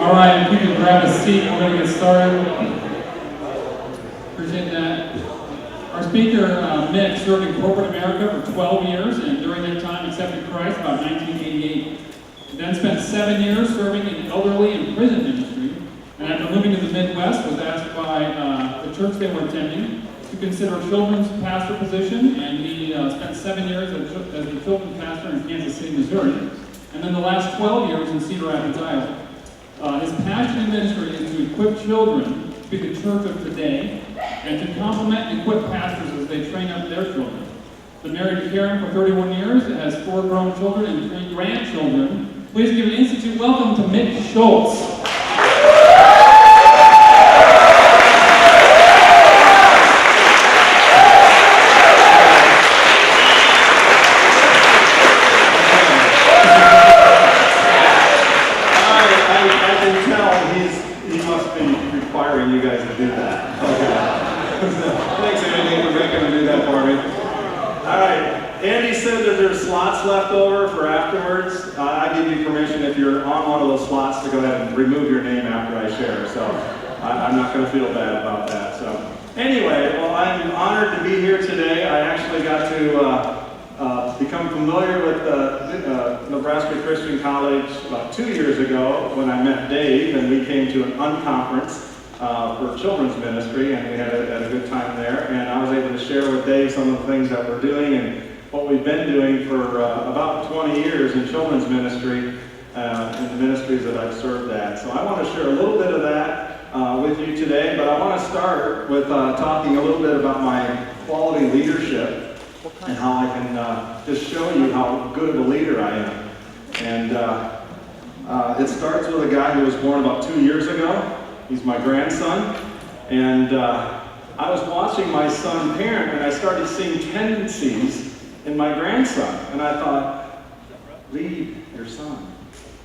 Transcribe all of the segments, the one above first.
All right, if you can grab a seat, we're going to get started. Appreciate that. Our speaker, Mick, served in corporate America for 12 years, and during that time accepted Christ about 1988. He then spent 7 years serving in elderly and prison ministry, and after moving to the Midwest, was asked by the church they were attending to consider a children's pastor position, and he spent 7 years as the children's pastor in Kansas City, Missouri, and then the last 12 years in Cedar Rapids, Iowa. His passion in ministry is to equip children to be the church of today and to complement and equip pastors as they train up their children. Been married to Karen for 31 years, has 4 grown children and 3 grandchildren. Please give an institute welcome to Mick Schultz. You guys to do that. Okay. Thanks, Andy, for making him do that for me. All right. Andy said that there's slots left over for afterwards. I give you permission, if you're on one of those slots, to go ahead and remove your name after I share. So I'm not going to feel bad about that. So anyway, well, I'm honored to be here today. I actually got to become familiar with Nebraska Christian College about 2 years ago when I met Dave, and we came to an unconference for children's ministry, and we had a good time there. And I was able to share with Dave some of the things that we're doing and what we've been doing for about 20 years in children's ministry in the ministries that I've served at. So I want to share a little bit of that with you today, but I want to start with talking a little bit about my quality leadership and how I can just show you how good of a leader I am. And it starts with a guy who was born about 2 years ago. He's my grandson, and I was watching my son parent, and I started seeing tendencies in my grandson, and I thought, lead your son,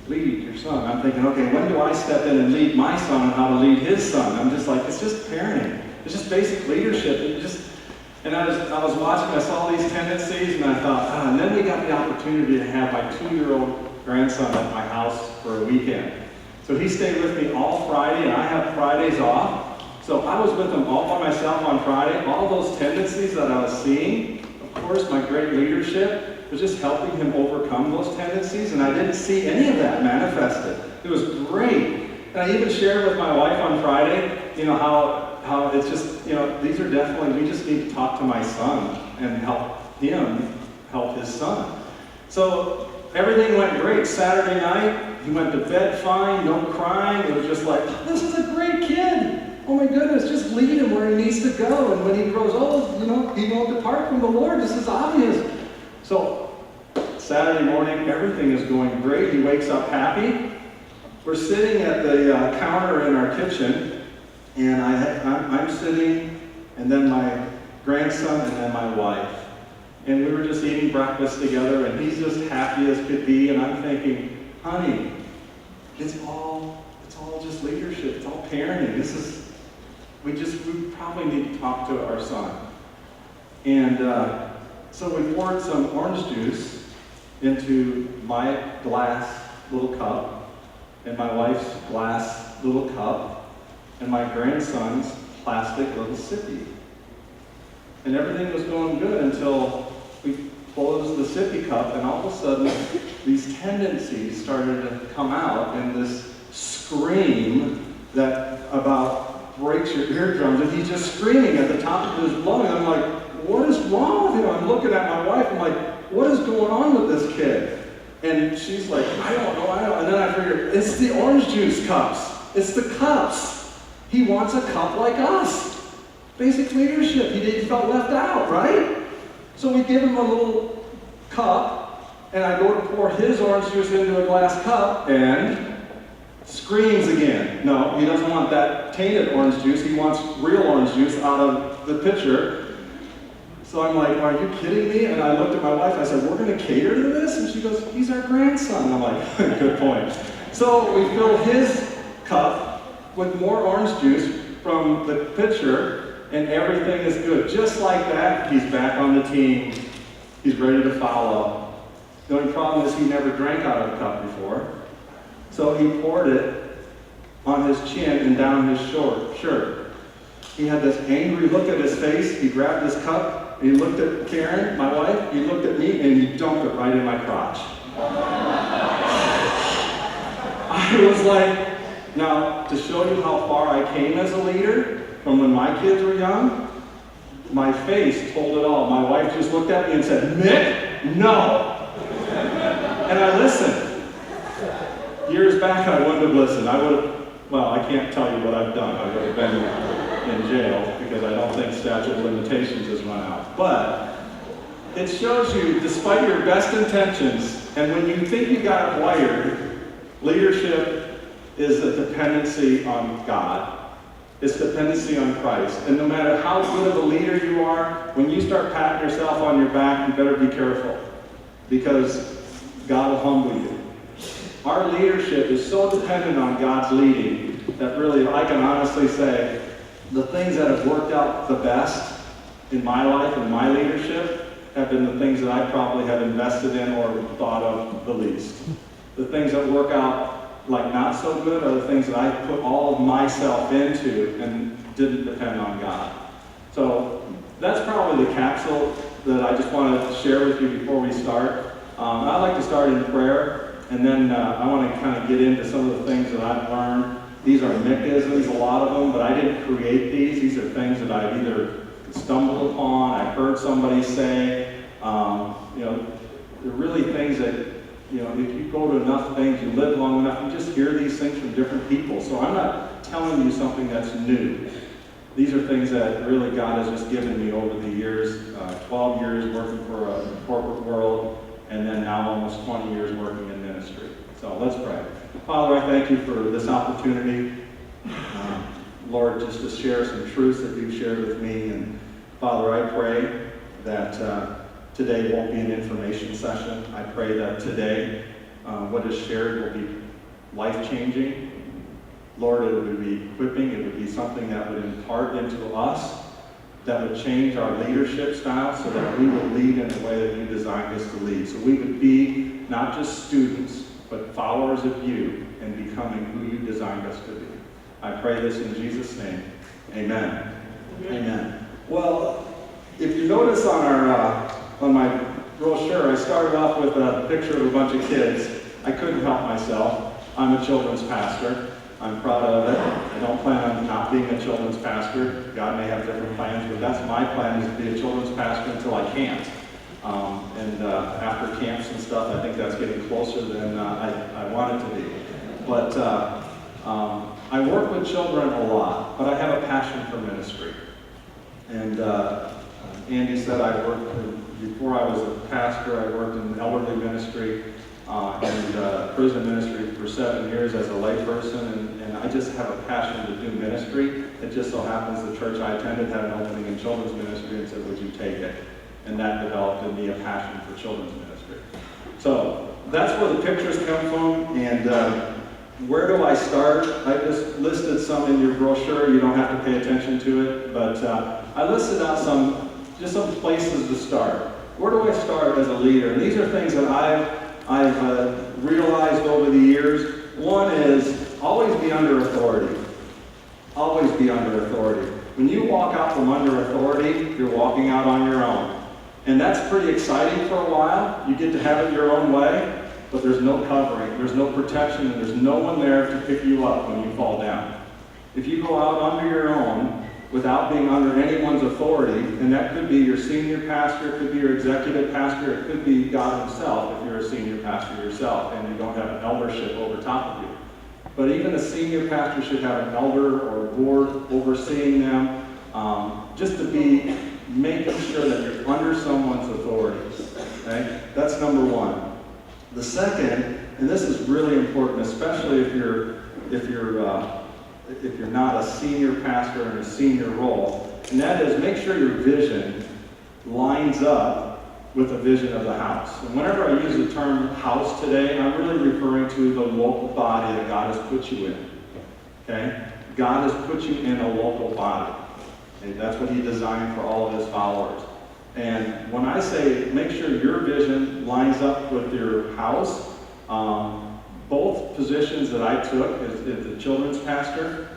lead your son. I'm thinking, okay, when do I step in and lead my son and how to lead his son? I'm just like, it's just parenting. It's just basic leadership. And I was watching, I saw these tendencies, and I thought, and then we got the opportunity to have my 2-year-old grandson at my house for a weekend. So he stayed with me all Friday, and I have Fridays off. So I was with him all by myself on Friday. All those tendencies that I was seeing, of course, my great leadership was just helping him overcome those tendencies, and I didn't see any of that manifested. It was great. And I even shared with my wife on Friday, how it's just, these are definitely, we just need to talk to my son and help him help his son. So everything went great. Saturday night, he went to bed fine, no crying. It was just like, this is a great kid. Oh my goodness, just lead him where he needs to go. And when he grows old, he won't depart from the Lord. This is obvious. So Saturday morning, everything is going great. He wakes up happy. We're sitting at the counter in our kitchen, and I'm sitting, and then my grandson, and then my wife. And we were just eating breakfast together, and he's just happy as could be, and I'm thinking, honey, it's all just leadership. It's all parenting. We probably need to talk to our son. And so we poured some orange juice into my glass little cup, and my wife's glass little cup, and my grandson's plastic little sippy. And everything was going good until we closed the sippy cup, and all of a sudden, these tendencies started to come out, and this scream that about breaks your eardrums, and he's just screaming at the top of his lungs. I'm like, what is wrong with him? I'm looking at my wife, I'm like, what is going on with this kid? And she's like, I don't know. And then I figured, it's the orange juice cups. It's the cups. He wants a cup like us. Basic leadership. He felt left out, right? So we give him a little cup, and I go to pour his orange juice into a glass cup, and screams again. No, he doesn't want that tainted orange juice. He wants real orange juice out of the pitcher. So I'm like, are you kidding me? And I looked at my wife, I said, we're going to cater to this? And she goes, he's our grandson. I'm like, good point. So we fill his cup with more orange juice from the pitcher, and everything is good. Just like that, he's back on the team. He's ready to follow. The only problem is he never drank out of a cup before. So he poured it on his chin and down his shirt. He had this angry look at his face. He grabbed his cup, and he looked at Karen, my wife, he looked at me, and he dumped it right in my crotch. I was like, now, to show you how far I came as a leader, from when my kids were young, my face told it all. My wife just looked at me and said, Mick, no. And I listened. Years back, I wouldn't have listened. I would have, well, I can't tell you what I've done. I would have been in jail because I don't think statute of limitations has run out. But it shows you, despite your best intentions, and when you think you got it wired, leadership is a dependency on God. It's dependency on Christ. And no matter how good of a leader you are, when you start patting yourself on your back, you better be careful, because God will humble you. Our leadership is so dependent on God's leading that really, I can honestly say, the things that have worked out the best in my life and my leadership have been the things that I probably have invested in or thought of the least. The things that work out like not so good are the things that I put all of myself into and didn't depend on God. So that's probably the capsule that I just want to share with you before we start. I'd like to start in prayer, and then I want to kind of get into some of the things that I've learned. These are Mick-isms, a lot of them, but I didn't create these. These are things that I've either stumbled upon, I heard somebody say. They're really things that, if you go to enough things, you live long enough, you just hear these things from different people. So I'm not telling you something that's new. These are things that really God has just given me over the years, 12 years working for a corporate world, and then now almost 20 years working in ministry. So let's pray. Father, I thank you for this opportunity, Lord, just to share some truths that you've shared with me. And Father, I pray that today won't be an information session. I pray that today what is shared will be life-changing. Lord, it would be equipping. It would be something that would impart into us, that would change our leadership style so that we will lead in the way that you designed us to lead. So we would be not just students, but followers of you and becoming who you designed us to be. I pray this in Jesus' name. Amen. Amen. Well, if you notice on my brochure, I started off with a picture of a bunch of kids. I couldn't help myself. I'm a children's pastor. I'm proud of it. I don't plan on not being a children's pastor. God may have different plans, but that's my plan, is to be a children's pastor until I can't. After camps and stuff, I think that's getting closer than I want it to be. But I work with children a lot, but I have a passion for ministry. And Andy said I worked, before I was a pastor, I worked in elderly ministry and prison ministry for 7 years as a layperson, and I just have a passion to do ministry. It just so happens the church I attended had an opening in children's ministry and said, would you take it? And that developed in me a passion for children's ministry. So that's where the pictures come from, and where do I start? I just listed some in your brochure. You don't have to pay attention to it, but I listed out some places to start. Where do I start as a leader? And these are things that I've realized over the years. One is always be under authority. Always be under authority. When you walk out from under authority, you're walking out on your own. And that's pretty exciting for a while. You get to have it your own way, but there's no covering, there's no protection, and there's no one there to pick you up when you fall down. If you go out under your own without being under anyone's authority, and that could be your senior pastor, it could be your executive pastor, it could be God himself if you're a senior pastor yourself and you don't have an eldership over top of you. But even a senior pastor should have an elder or a board overseeing them, just to be making sure that you're under someone's authority. Okay? That's number one. The second, and this is really important, especially if you're not a senior pastor in a senior role, and that is make sure your vision lines up with the vision of the house. And whenever I use the term house today, I'm really referring to the local body that God has put you in. Okay? God has put you in a local body. And that's what he designed for all of his followers. And when I say make sure your vision lines up with your house, both positions that I took as the children's pastor,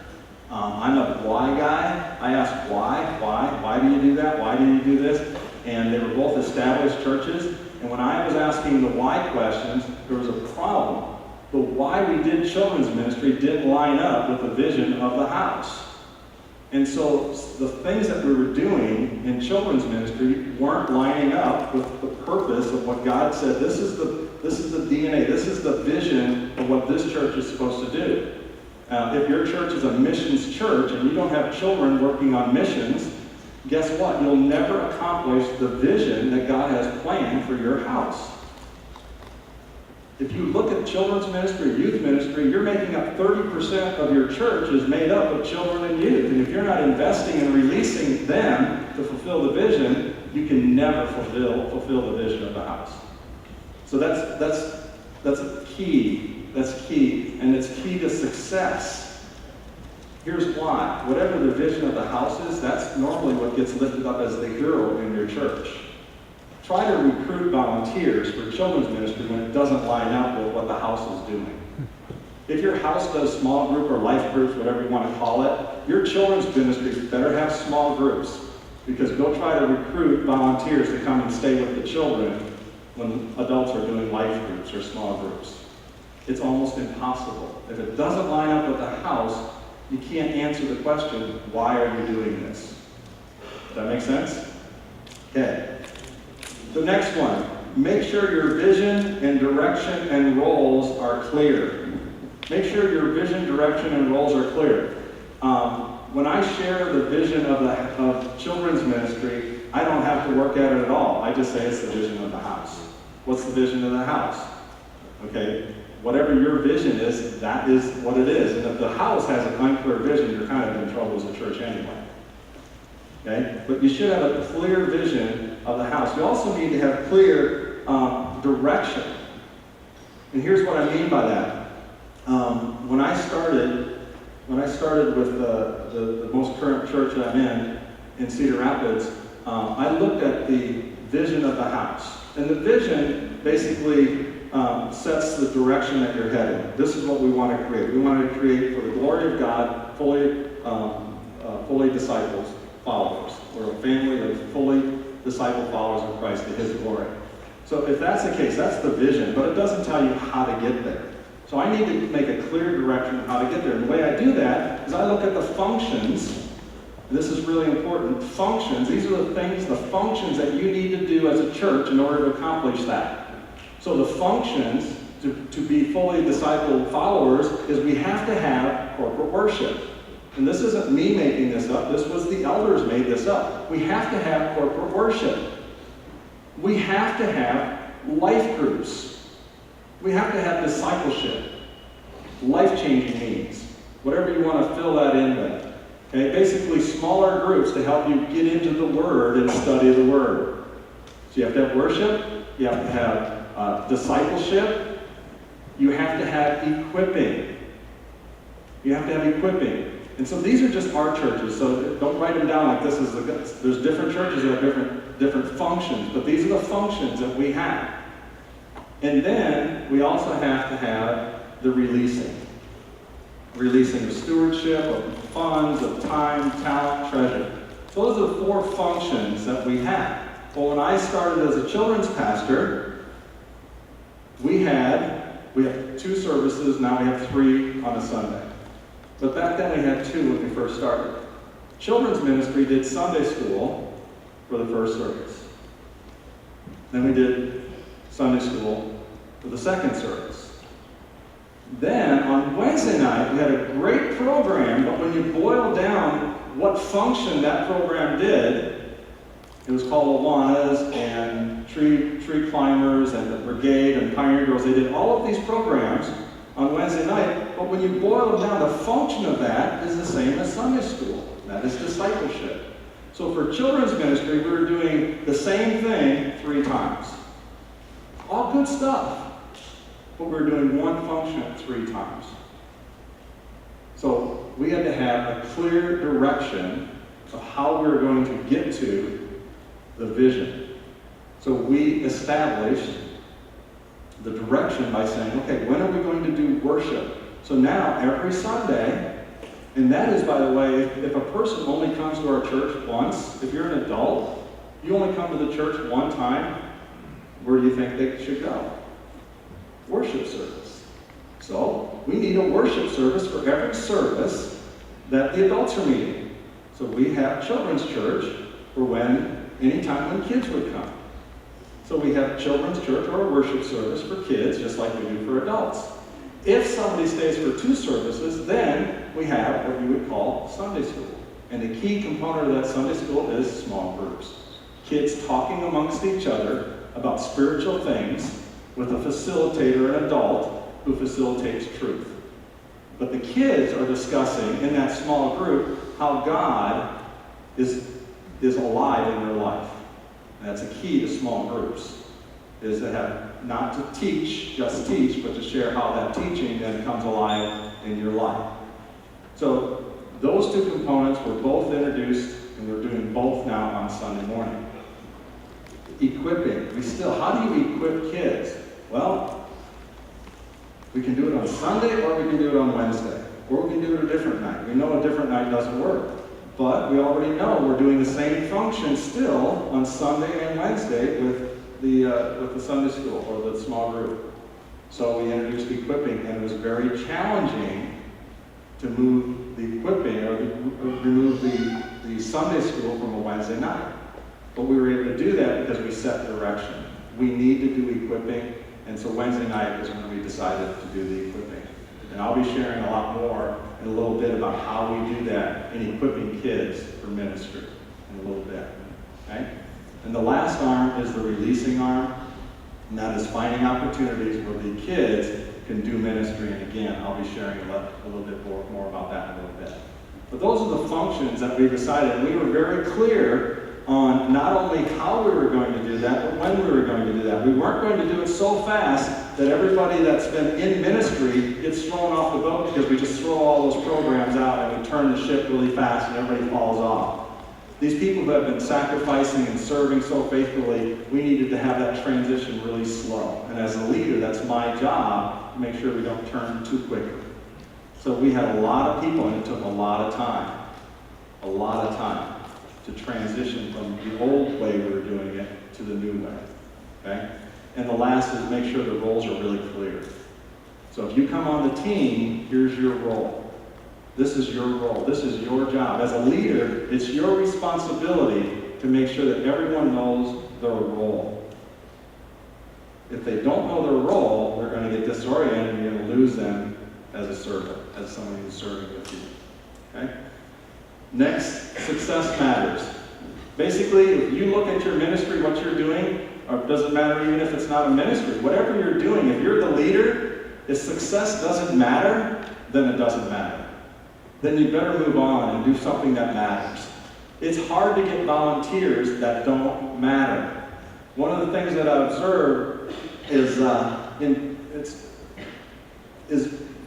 I'm a why guy. I ask why do you do that? Why do you do this? And they were both established churches. And when I was asking the why questions, there was a problem. The why we did children's ministry didn't line up with the vision of the house. And so the things that we were doing in children's ministry weren't lining up with the purpose of what God said. This is the DNA, this is the vision of what this church is supposed to do. If your church is a missions church and you don't have children working on missions, guess what? You'll never accomplish the vision that God has planned for your house. If you look at children's ministry, youth ministry, you're making up 30% of your church is made up of children and youth. And if you're not investing and releasing them to fulfill the vision, you can never fulfill the vision of the house. So that's a key. That's key. And it's key to success. Here's why. Whatever the vision of the house is, that's normally what gets lifted up as the hero in your church. Try to recruit volunteers for children's ministry when it doesn't line up with what the house is doing. If your house does small group or life groups, whatever you want to call it, your children's ministry better have small groups, because go try to recruit volunteers to come and stay with the children when adults are doing life groups or small groups. It's almost impossible. If it doesn't line up with the house, you can't answer the question, why are you doing this? Does that make sense? Okay. The next one, make sure your vision and direction and roles are clear. Make sure your vision, direction, and roles are clear. When I share the vision of children's ministry, I don't have to work at it at all. I just say it's the vision of the house. What's the vision of the house? Okay, whatever your vision is, that is what it is. And if the house has an unclear vision, you're kind of in trouble as a church anyway. Okay? But you should have a clear vision of the house. You also need to have clear direction. And here's what I mean by that. When I started with the most current church that I'm in Cedar Rapids, I looked at the vision of the house. And the vision basically sets the direction that you're heading. This is what we want to create. We want to create, for the glory of God, fully disciples, followers. We're a family of fully disciple followers of Christ to His glory. So if that's the case, that's the vision, but it doesn't tell you how to get there. So I need to make a clear direction of how to get there. And the way I do that is I look at the functions. This is really important. Functions, these are the functions that you need to do as a church in order to accomplish that. So the functions to be fully disciple followers is we have to have corporate worship. And this isn't me making this up. This was the elders made this up. We have to have corporate worship. We have to have life groups. We have to have discipleship. Life-changing means. Whatever you want to fill that in with. Okay? Basically, smaller groups to help you get into the Word and study the Word. So you have to have worship. You have to have discipleship. You have to have equipping. You have to have equipping. And so these are just our churches, so don't write them down like this is there's different churches that have different functions, but these are the functions that we have. And then we also have to have the releasing. Releasing of stewardship, of funds, of time, talent, treasure. Those are the 4 functions that we have. Well, when I started as a children's pastor, we have 2 services, now we have 3 on a Sunday. But back then we had 2 when we first started. Children's ministry did Sunday school for the first service. Then we did Sunday school for the second service. Then on Wednesday night we had a great program, but when you boil down what function that program did, it was called Awanas and tree climbers and the brigade and pioneer girls. They did all of these programs on Wednesday night, but when you boil down, the function of that is the same as Sunday school. That is discipleship. So for children's ministry, we were doing the same thing 3 times. All good stuff, but we were doing one function 3 times. So we had to have a clear direction of how we were going to get to the vision. So we established the direction by saying, okay, when are we going to do worship? So now, every Sunday, and that is, by the way, if a person only comes to our church once, if you're an adult, you only come to the church one time, where do you think they should go? Worship service. So, we need a worship service for every service that the adults are meeting. So we have children's church for anytime when kids would come. So we have children's church or a worship service for kids, just like we do for adults. If somebody stays for 2 services, then we have what you would call Sunday school. And the key component of that Sunday school is small groups. Kids talking amongst each other about spiritual things with a facilitator, an adult, who facilitates truth. But the kids are discussing in that small group how God is alive in their life. And that's a key to small groups, is to have not to just teach, but to share how that teaching then comes alive in your life. So those 2 components were both introduced, and we're doing both now on Sunday morning. Equipping. How do you equip kids? Well, we can do it on Sunday, or we can do it on Wednesday, or we can do it a different night. We know a different night doesn't work, but we already know we're doing the same function still on Sunday and Wednesday with the Sunday school or the small group. So we introduced equipping, and it was very challenging to move the equipping or remove the Sunday school from a Wednesday night. But we were able to do that because we set direction. We need to do equipping, and so Wednesday night is when we decided to do the equipping. And I'll be sharing a lot more in a little bit about how we do that in equipping kids for ministry in a little bit. Okay? And the last arm is the releasing arm, and that is finding opportunities where the kids can do ministry. And again, I'll be sharing a little bit more about that in a little bit. But those are the functions that we decided. We were very clear on not only how we were going to do that, but when we were going to do that. We weren't going to do it so fast that everybody that's been in ministry gets thrown off the boat, because we just throw all those programs out and we turn the ship really fast and everybody falls off. These people who have been sacrificing and serving so faithfully, we needed to have that transition really slow. And as a leader, that's my job, to make sure we don't turn too quickly. So we had a lot of people, and it took a lot of time to transition from the old way we were doing it to the new way. Okay? And the last is make sure the roles are really clear. So if you come on the team, here's your role. This is your role. This is your job. As a leader, it's your responsibility to make sure that everyone knows their role. If they don't know their role, they're going to get disoriented, and you're going to lose them as a servant, as someone who's serving with you. Okay? Next, success matters. Basically, if you look at your ministry, what you're doing, or it doesn't matter even if it's not a ministry, whatever you're doing, if you're the leader, if success doesn't matter, then it doesn't matter. Then you better move on and do something that matters. It's hard to get volunteers that don't matter. One of the things that I observed is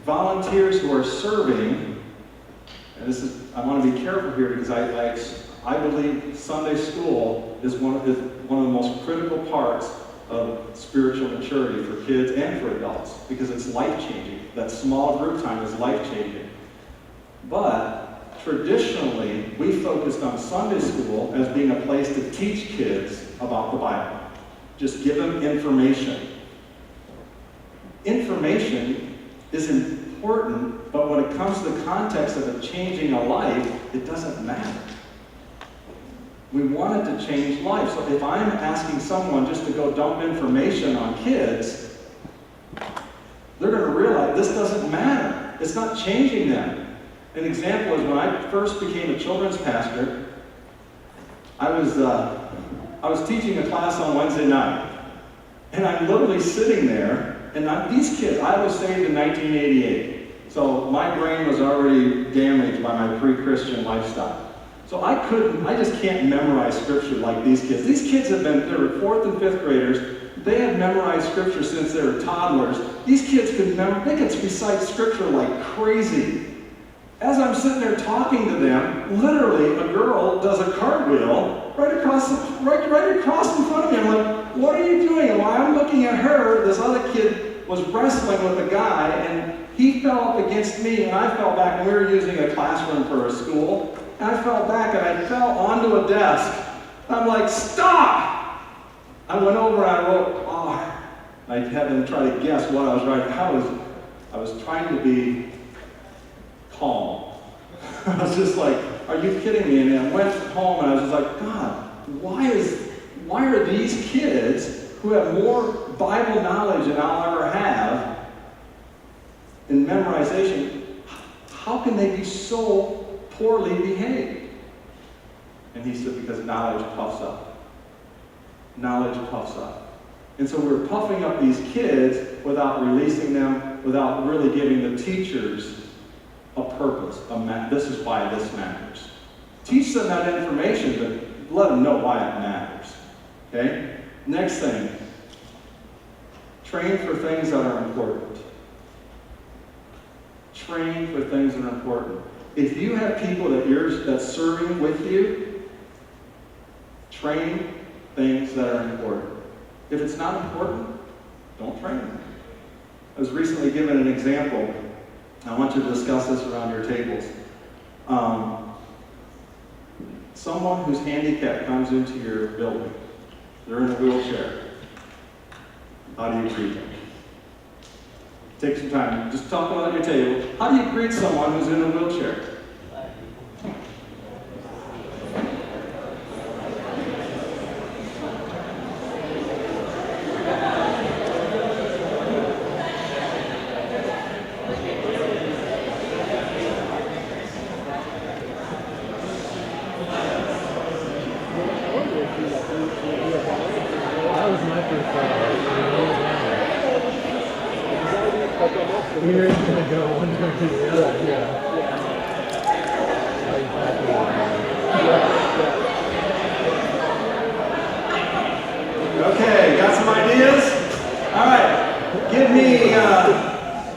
volunteers who are serving. And I want to be careful here, because I believe Sunday school is one of the most critical parts of spiritual maturity for kids and for adults, because it's life-changing. That small group time is life-changing. But traditionally, we focused on Sunday school as being a place to teach kids about the Bible. Just give them information. Information is important, but when it comes to the context of it changing a life, it doesn't matter. We want it to change life. So if I'm asking someone just to go dump information on kids, they're going to realize this doesn't matter. It's not changing them. An example is when I first became a children's pastor, I was teaching a class on Wednesday night, and I'm literally sitting there, and these kids, I was saved in 1988, so my brain was already damaged by my pre-Christian lifestyle. So I just can't memorize scripture like these kids. These kids they were 4th and 5th graders. They had memorized scripture since they were toddlers. These kids could recite scripture like crazy. As I'm sitting there talking to them, literally a girl does a cartwheel right across in front of me. I'm like, what are you doing? And while I'm looking at her, this other kid was wrestling with a guy, and he fell up against me, and I fell back, and we were using a classroom for a school, and I fell back, and I fell onto a desk. I'm like, stop! I went over and I wrote R. I had them try to guess what I was writing. I was trying to be calm. I was just like, are you kidding me? And I went home and I was just like, God, why are these kids who have more Bible knowledge than I'll ever have in memorization, how can they be so poorly behaved? And he said, because knowledge puffs up. Knowledge puffs up. And so we're puffing up these kids without releasing them, without really giving the teachers a purpose. This is why this matters. Teach them that information, but let them know why it matters. Okay? Next thing. Train for things that are important. Train for things that are important. If you have people that's serving with you, train things that are important. If it's not important, don't train them. I was recently given an example. I want you to discuss this around your tables. Someone who's handicapped comes into your building. They're in a wheelchair. How do you greet them? Take some time. Just talk about your table. How do you greet someone who's in a wheelchair? We're gonna go one way to the other. Yeah. Okay, got some ideas? All right, give me.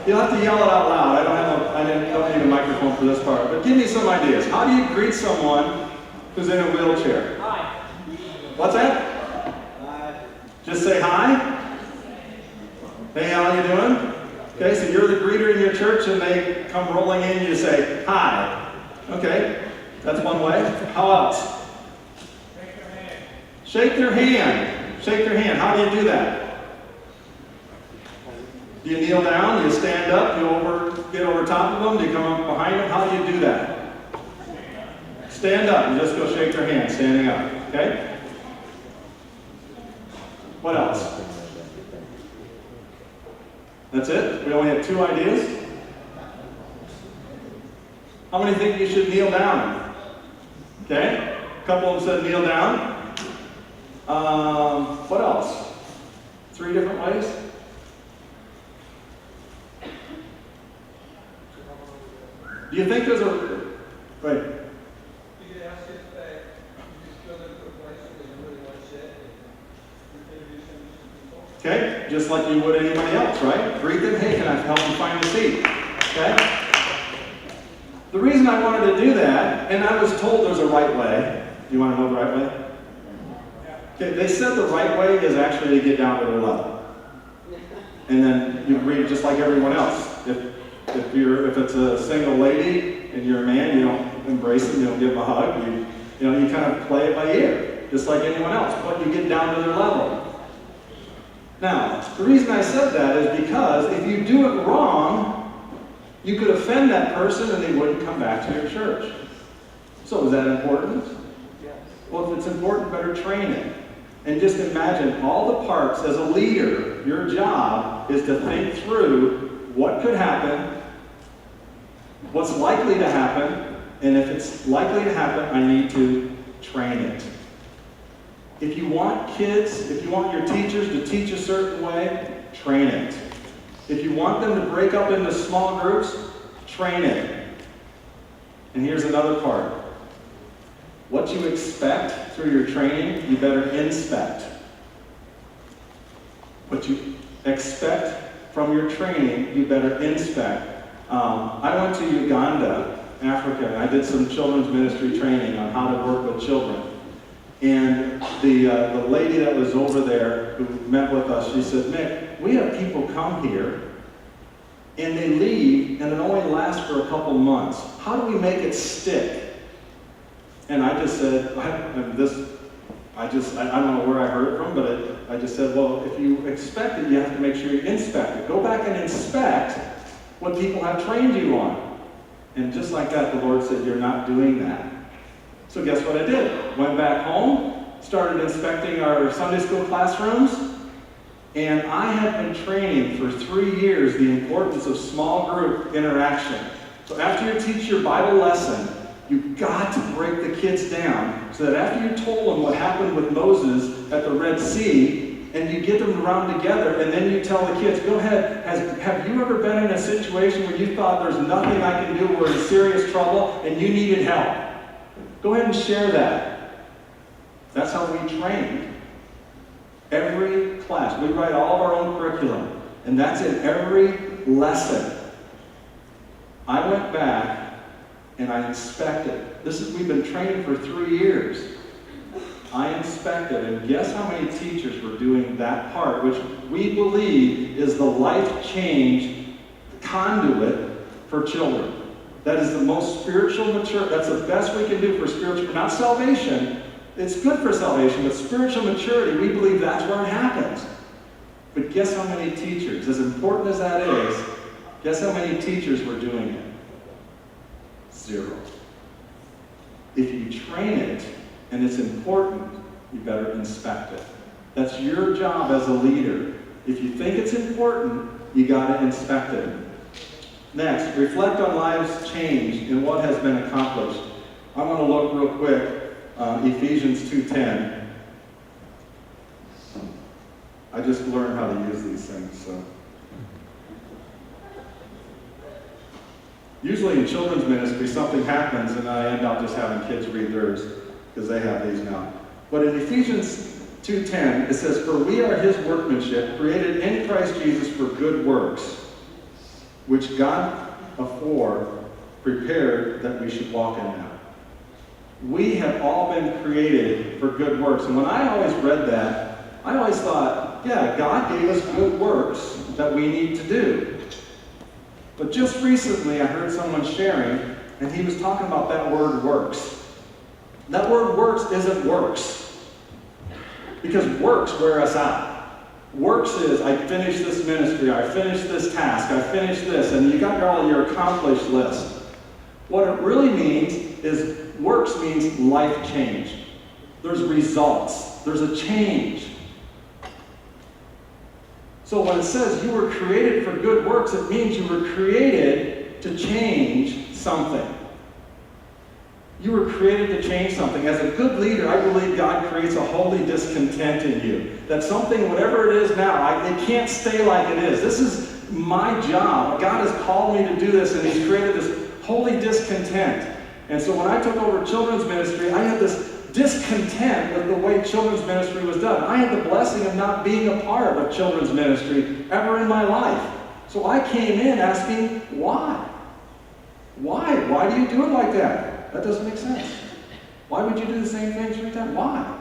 You'll have to yell it out loud. I don't need a microphone for this part, but give me some ideas. How do you greet someone who's in a wheelchair? Hi. What's that? Hi. Just say hi. Hey, how you doing? Okay, so you're the greeter in your church and they come rolling in, you say, hi. Okay, that's one way. How else? Shake your hand. Shake their hand. Shake their hand. How do you do that? Do you kneel down? Do you stand up? Do you get over top of them? Do you come up behind them? How do you do that? Stand up and just go shake their hand, standing up. Okay? What else? That's it? We only have 2 ideas? How many think you should kneel down? Okay? A couple of them said kneel down. What else? 3 different ways? Do you think there's a... Wait. You could ask if you just go into a place where they really want to sit and introduce them to people. Okay? Just like you would anybody else, right? Greet them. Hey, can I help you find a seat? Okay? The reason I wanted to do that, and I was told there's a right way. Do you want to know the right way? Okay, they said the right way is actually to get down to their level. And then you greet just like everyone else. If it's a single lady and you're a man, you don't embrace them, you don't give them a hug, you kind of play it by ear, just like anyone else, but you get down to their level. Now, the reason I said that is because if you do it wrong, you could offend that person and they wouldn't come back to your church. So is that important? Yes. Well, if it's important, better train it. And just imagine all the parts as a leader, your job is to think through what could happen, what's likely to happen, and if it's likely to happen, I need to train it. If you want kids, if you want your teachers to teach a certain way, train it. If you want them to break up into small groups, train it. And here's another part. What you expect through your training, you better inspect. What you expect from your training, you better inspect. I went to Uganda, Africa, and I did some children's ministry training on how to work with children. And the lady that was over there who met with us, she said, Mick, we have people come here and they leave and it only lasts for a couple months. How do we make it stick? And I just said, I don't know where I heard it from, but I just said, well, if you expect it, you have to make sure you inspect it. Go back and inspect what people have trained you on. And just like that, the Lord said, you're not doing that. So guess what I did? Went back home, started inspecting our Sunday school classrooms, and I have been training for 3 years the importance of small group interaction. So after you teach your Bible lesson, you've got to break the kids down so that after you told them what happened with Moses at the Red Sea, and you get them around together, and then you tell the kids, go ahead, have you ever been in a situation where you thought there's nothing I can do, we're in serious trouble, and you needed help? Go ahead and share that. That's how we train. Every class, we write all of our own curriculum, and that's in every lesson. I went back and I inspected. We've been training for 3 years. I inspected, and guess how many teachers were doing that part, which we believe is the life change conduit for children. That is the most spiritual mature, that's the best we can do for spiritual, not salvation. It's good for salvation, but spiritual maturity, we believe that's where it happens. But guess how many teachers, as important as that is, guess how many teachers were doing it? 0. If you train it, and it's important, you better inspect it. That's your job as a leader. If you think it's important, you got to inspect it. Next, reflect on lives changed and what has been accomplished. I'm going to look real quick, Ephesians 2:10. I just learned how to use these things, so. Usually in children's ministry, something happens and I end up just having kids read theirs because they have these now. But in Ephesians 2:10, it says, for we are his workmanship, created in Christ Jesus for good works, which God afore prepared that we should walk in them. We have all been created for good works. And when I always read that, I always thought, yeah, God gave us good works that we need to do. But just recently I heard someone sharing, and he was talking about that word works. That word works isn't works. Because works wear us out. Works is, I finished this ministry, I finished this task, I finished this, and you got all your accomplished list. What it really means is, works means life change. There's results. There's a change. So when it says you were created for good works, it means you were created to change something. You were created to change something. As a good leader, I believe God creates a holy discontent in you. That something, whatever it is now, it can't stay like it is. This is my job. God has called me to do this, and he's created this holy discontent. And so when I took over children's ministry, I had this discontent with the way children's ministry was done. I had the blessing of not being a part of children's ministry ever in my life. So I came in asking, why? Why? Why do you do it like that? That doesn't make sense. Why would you do the same things every time? Why?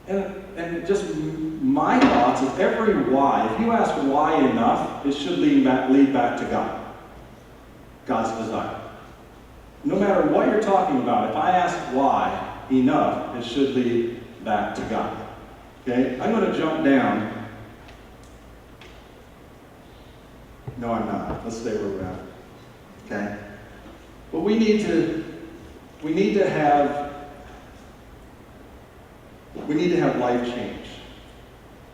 And just my thoughts is every why, if you ask why enough, it should lead back to God. God's desire. No matter what you're talking about, if I ask why enough, it should lead back to God. Okay? I'm going to jump down. No, I'm not. Let's stay where we're at. Okay? But we need to have life change.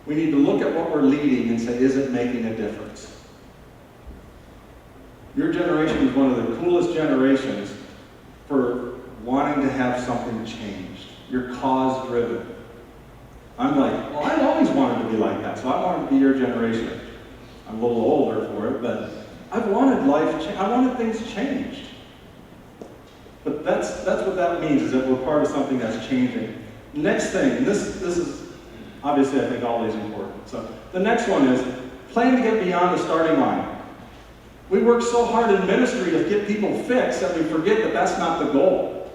We need to look at what we're leading and say, is it making a difference? Your generation is one of the coolest generations for wanting to have something changed. You're cause-driven. I'm like, well, I've always wanted to be like that, so I want to be your generation. I'm a little older for it, but I've wanted I wanted things changed. But that's what that means, is that we're part of something that's changing. Next thing, this is, obviously I think all these are important. So the next one is, plan to get beyond the starting line. We work so hard in ministry to get people fixed that we forget that that's not the goal.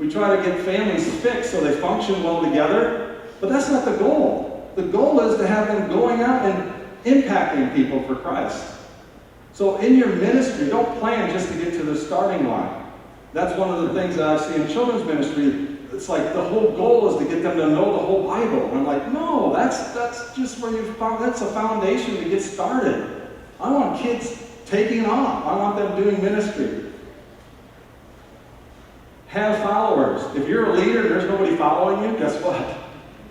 We try to get families fixed so they function well together, but that's not the goal. The goal is to have them going out and impacting people for Christ. So in your ministry, don't plan just to get to the starting line. That's one of the things that I see in children's ministry. It's like the whole goal is to get them to know the whole Bible. And I'm like, no, that's just where you found, that's a foundation to get started. I want kids taking off. I want them doing ministry. Have followers. If you're a leader and there's nobody following you, guess what?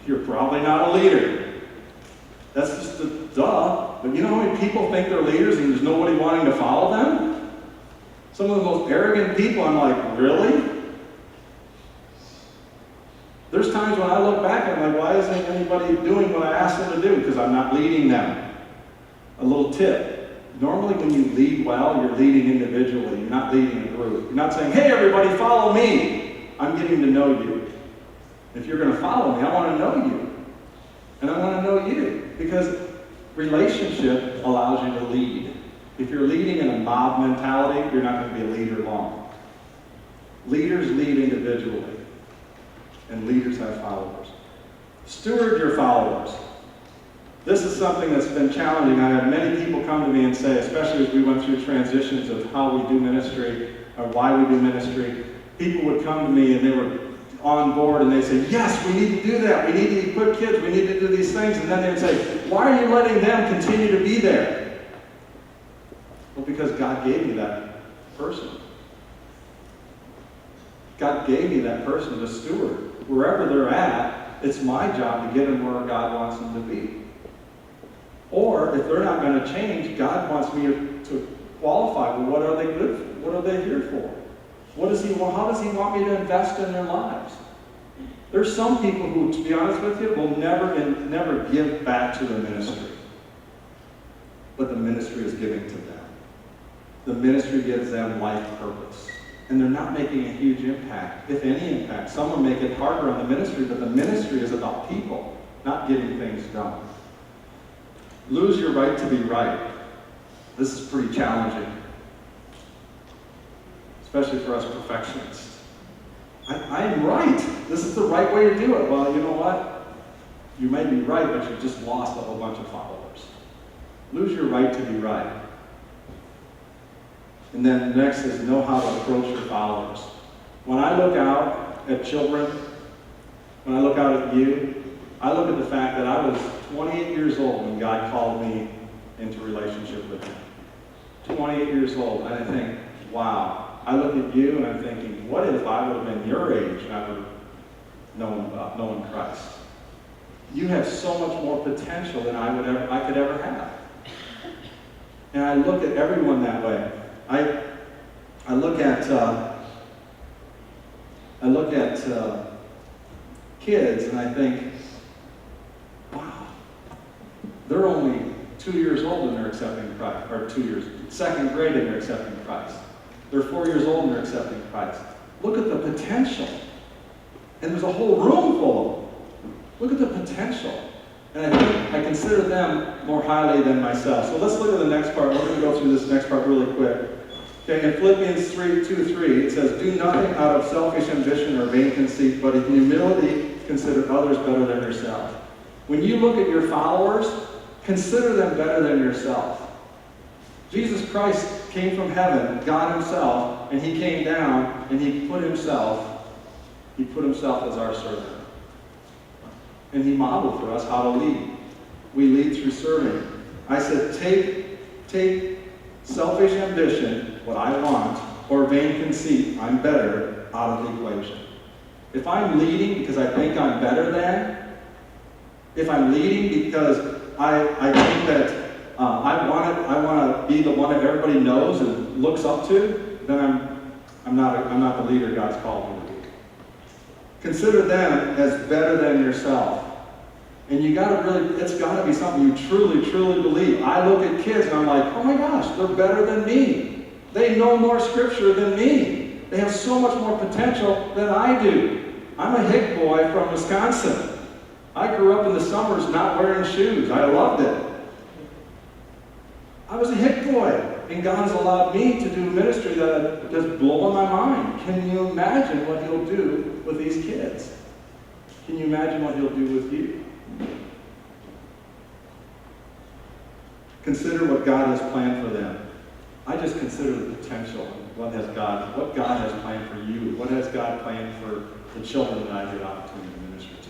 You're probably not a leader. That's just a duh. But you know how many people think they're leaders and there's nobody wanting to follow them? Some of the most arrogant people, I'm like, really? There's times when I look back and I'm like, why isn't anybody doing what I asked them to do? Because I'm not leading them. A little tip. Normally when you lead well, you're leading individually. You're not leading a group. You're not saying, hey, everybody, follow me. I'm getting to know you. If you're going to follow me, I want to know you. And I want to know you. Because relationship allows you to lead. If you're leading in a mob mentality, you're not going to be a leader long. Leaders lead individually. And leaders have followers. Steward your followers. This is something that's been challenging. I had many people come to me and say, especially as we went through transitions of how we do ministry or why we do ministry, people would come to me and they were on board and they say, yes, we need to do that. We need to equip kids. We need to do these things. And then they would say, why are you letting them continue to be there? Well, because God gave me that person. God gave me that person to steward. Wherever they're at, it's my job to get them where God wants them to be. Or if they're not going to change, God wants me to qualify. Well, what are they good for? What are they here for? What does He want? How does He want me to invest in their lives? There's some people who, to be honest with you, will never give back to the ministry. But the ministry is giving to them. The ministry gives them life purpose. And they're not making a huge impact, if any impact. Some will make it harder on the ministry, but the ministry is about people, not getting things done. Lose your right to be right. This is pretty challenging, especially for us perfectionists. I am right. This is the right way to do it. Well, you know what? You may be right, but you've just lost a whole bunch of followers. Lose your right to be right. And then next is know how to approach your followers. When I look out at children, when I look out at you, I look at the fact that I was 28 years old when God called me into relationship with Him. 28 years old, and I think, wow. I look at you and I'm thinking, what if I would have been your age and I would have known Christ? You have so much more potential than I could ever have. And I look at everyone that way. I look at kids and I think, wow, they're only 2 years old and they're accepting Christ, or 2 years, second grade and they're accepting Christ. They're 4 years old and they're accepting Christ. Look at the potential. And there's a whole room full of them. Look at the potential. And I think I consider them more highly than myself. So let's look at the next part. We're going to go through this next part really quick. Okay, in Philippians 2:3, it says, do nothing out of selfish ambition or vain conceit, but in humility consider others better than yourself. When you look at your followers, consider them better than yourself. Jesus Christ came from heaven, God Himself, and He came down and He put Himself as our servant. And He modeled for us how to lead. We lead through serving. I said, take selfish ambition, what I want, or vain conceit, I'm better, out of the equation. If I'm leading because I think I'm better than, if I'm leading because I think that I want to be the one that everybody knows and looks up to, then I'm not the leader God's called me to be. Consider them as better than yourself. And it's got to be something you truly, truly believe. I look at kids and I'm like, oh my gosh, they're better than me. They know more scripture than me. They have so much more potential than I do. I'm a hick boy from Wisconsin. I grew up in the summers not wearing shoes. I loved it. I was a hick boy. And God has allowed me to do ministry that is just blowing my mind. Can you imagine what he'll do with these kids? Can you imagine what he'll do with you? Consider what God has planned for them. I just consider the potential. What God has planned for you? What has God planned for the children that I get opportunity to minister to?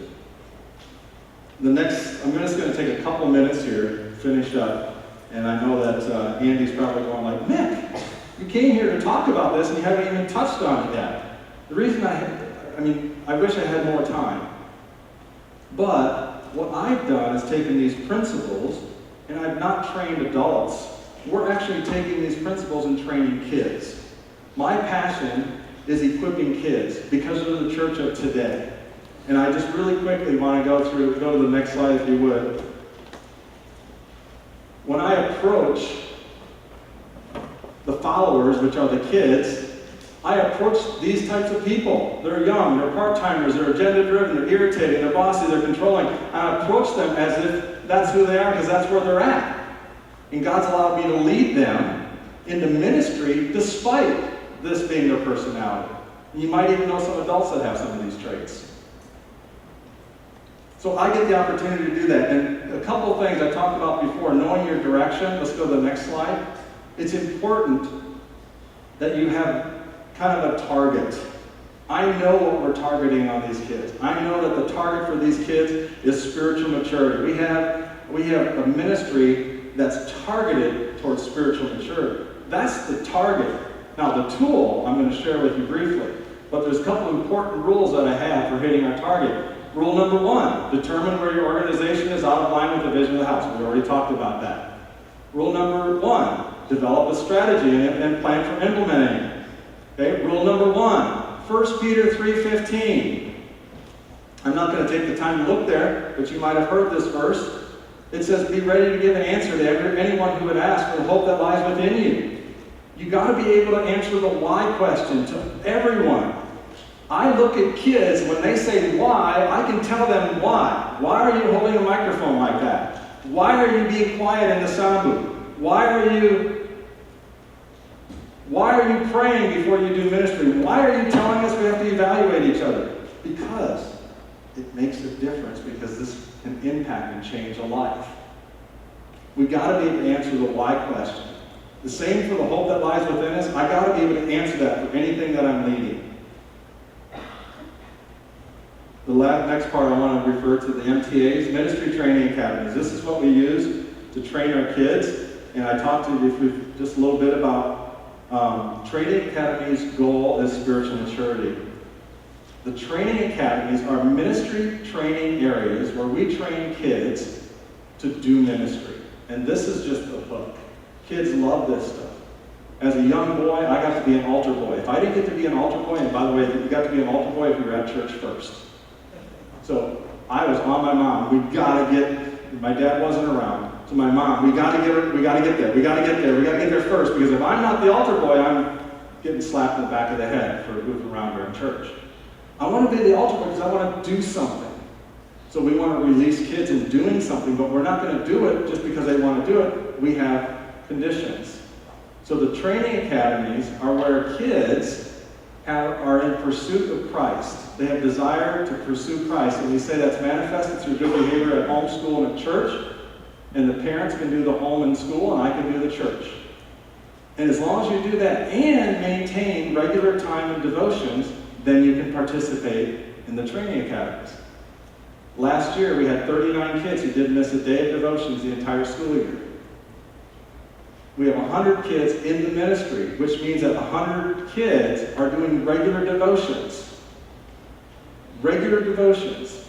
I'm just going to take a couple minutes here to finish up. And I know that Andy's probably going like, Mick, you came here to talk about this and you haven't even touched on it yet. The reason I wish I had more time. But what I've done is taken these principles, and I've not trained adults. We're actually taking these principles and training kids. My passion is equipping kids because of the church of today. And I just really quickly want to go to the next slide if you would. When I approach the followers, which are the kids, I approach these types of people. They're young, they're part-timers, they're agenda-driven, they're irritating, they're bossy, they're controlling. I approach them as if that's who they are because that's where they're at. And God's allowed me to lead them into ministry despite this being their personality. And you might even know some adults that have some of these traits. So I get the opportunity to do that. And a couple of things I talked about before, knowing your direction. Let's go to the next slide. It's important that you have kind of a target. I know what we're targeting on these kids. I know that the target for these kids is spiritual maturity. We have a ministry that's targeted towards spiritual maturity. That's the target. Now the tool I'm going to share with you briefly, but there's a couple of important rules that I have for hitting our target. Rule number 1, determine where your organization is out of line with the vision of the house. We already talked about that. Rule number 1, develop a strategy and plan for implementing it. Okay? Rule number 1, 1 Peter 3:15. I'm not going to take the time to look there, but you might have heard this verse. It says, be ready to give an answer to anyone who would ask for the hope that lies within you. You got to be able to answer the why question to everyone. I look at kids, when they say why, I can tell them why. Why are you holding a microphone like that? Why are you being quiet in the sound booth? Why are you praying before you do ministry? Why are you telling us we have to evaluate each other? Because it makes a difference, because this can impact and change a life. We've got to be able to answer the why question. The same for the hope that lies within us. I've got to be able to answer that for anything that I'm leading. The next part I want to refer to the MTAs, Ministry Training Academies. This is what we use to train our kids. And I talked to you just a little bit about Training Academies' goal is spiritual maturity. The training academies are ministry training areas where we train kids to do ministry. And this is just the hook. Kids love this stuff. As a young boy, I got to be an altar boy. If I didn't get to be an altar boy, and by the way, you got to be an altar boy if you were at church first. So I was on my mom. My dad wasn't around. So my mom, we got to get there first, because if I'm not the altar boy, I'm getting slapped in the back of the head for moving around during church. I want to be the altar boy because I want to do something. So we want to release kids in doing something, but we're not going to do it just because they want to do it. We have conditions. So the training academies are where kids are in pursuit of Christ. They have desire to pursue Christ, and we say that's manifested through good behavior at home, school, and at church. And the parents can do the home and school, and I can do the church. And as long as you do that and maintain regular time and devotions, then you can participate in the training academies. Last year, we had 39 kids who didn't miss a day of devotions the entire school year. We have 100 kids in the ministry, which means that 100 kids are doing regular devotions. Regular devotions.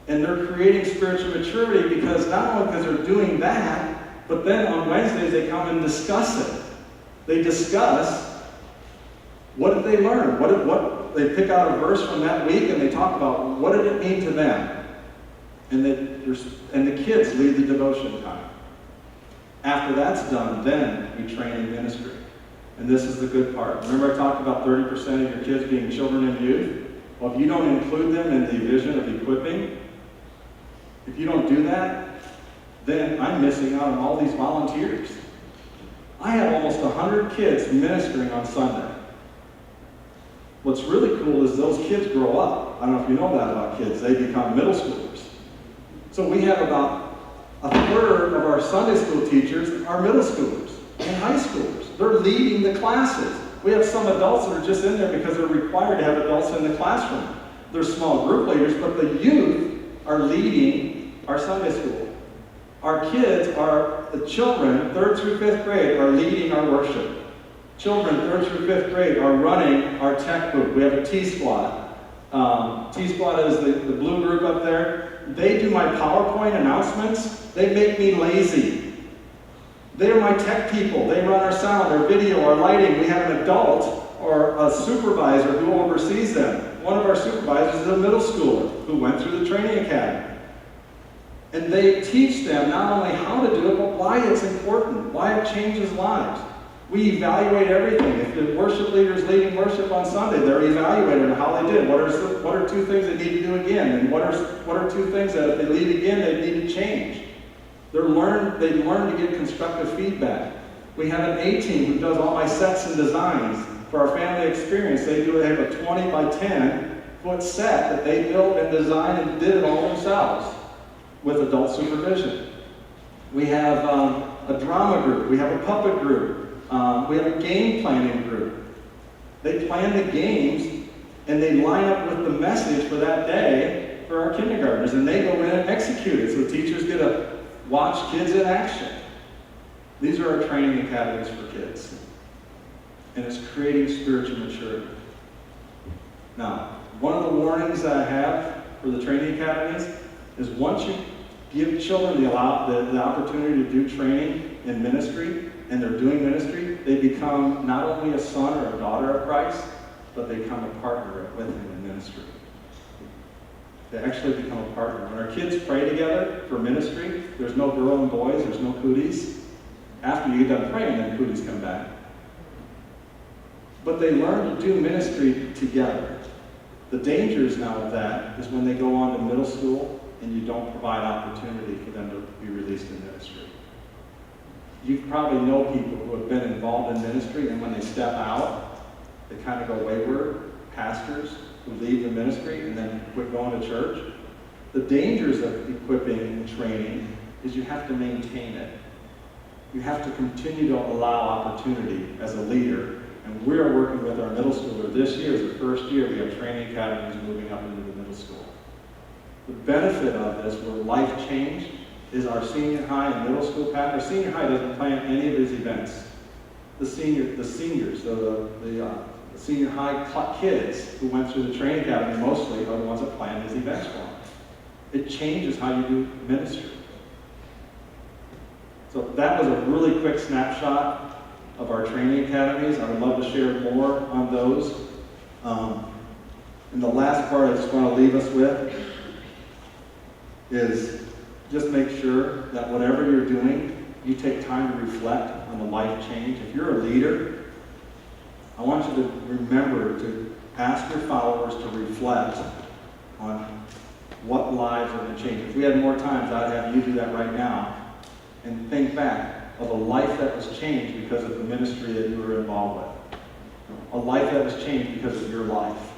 And they're creating spiritual maturity because not only because they're doing that, but then on Wednesdays they come and discuss it. They discuss what did they learn? What they pick out a verse from that week and they talk about what did it mean to them. And the kids lead the devotion time. After that's done, then we train in ministry. And this is the good part. Remember I talked about 30% of your kids being children and youth? Well, if you don't include them in the vision of equipping, if you don't do that, then I'm missing out on all these volunteers. I have almost 100 kids ministering on Sunday. What's really cool is those kids grow up. I don't know if you know that about kids. They become middle schoolers. So we have about a third of our Sunday school teachers are middle schoolers and high schoolers. They're leading the classes. We have some adults that are just in there because they're required to have adults in the classroom. They're small group leaders, but the youth are leading our Sunday school. Our kids are, the children, 3rd through 5th grade, are leading our worship. Children, 3rd through 5th grade, are running our tech group. We have a T-Squad. T-Squad is the blue group up there. They do my PowerPoint announcements. They make me lazy. They're my tech people. They run our sound, our video, our lighting. We have an adult or a supervisor who oversees them. One of our supervisors is a middle schooler who went through the training academy. And they teach them not only how to do it, but why it's important, why it changes lives. We evaluate everything. If the worship leader is leading worship on Sunday, they're evaluated on how they did. What are 2 things they need to do again? And what are 2 things that if they lead again, they need to change? They learn to get constructive feedback. We have an A-team who does all my sets and designs. For our family experience, they have a 20 by 10 foot set that they built and designed and did it all themselves with adult supervision. We have a drama group. We have a puppet group. We have a game planning group. They plan the games and they line up with the message for that day for our kindergartners, and they go in and execute it so teachers get to watch kids in action. These are our training academies for kids, and it's creating spiritual maturity. Now, one of the warnings that I have for the training academies is once you give children the opportunity to do training in ministry, and they're doing ministry, they become not only a son or a daughter of Christ, but they become a partner with him in ministry. They actually become a partner. When our kids pray together for ministry, there's no girl and boys, there's no cooties. After you get done praying, then cooties come back. But they learn to do ministry together. The dangers now of that is when they go on to middle school and you don't provide opportunity for them to be released in ministry. You probably know people who have been involved in ministry, and when they step out, they kind of go wayward. Pastors who leave the ministry and then quit going to church. The dangers of equipping and training is you have to maintain it. You have to continue to allow opportunity as a leader. And we're working with our middle schooler. This year is the first year we have training academies moving up into the middle school. The benefit of this, where life changed, is our senior high and middle school pattern. Our senior high doesn't plan any of his events. The seniors, so the senior high kids who went through the training academy mostly are the ones that plan his events for him. It changes how you do ministry. So that was a really quick snapshot of our training academies. I would love to share more on those. And the last part I just want to leave us with is just make sure that whatever you're doing, you take time to reflect on the life change. If you're a leader, I want you to remember to ask your followers to reflect on what lives are going to change. If we had more time, I'd have you do that right now and think back of a life that was changed because of the ministry that you were involved with. A life that was changed because of your life.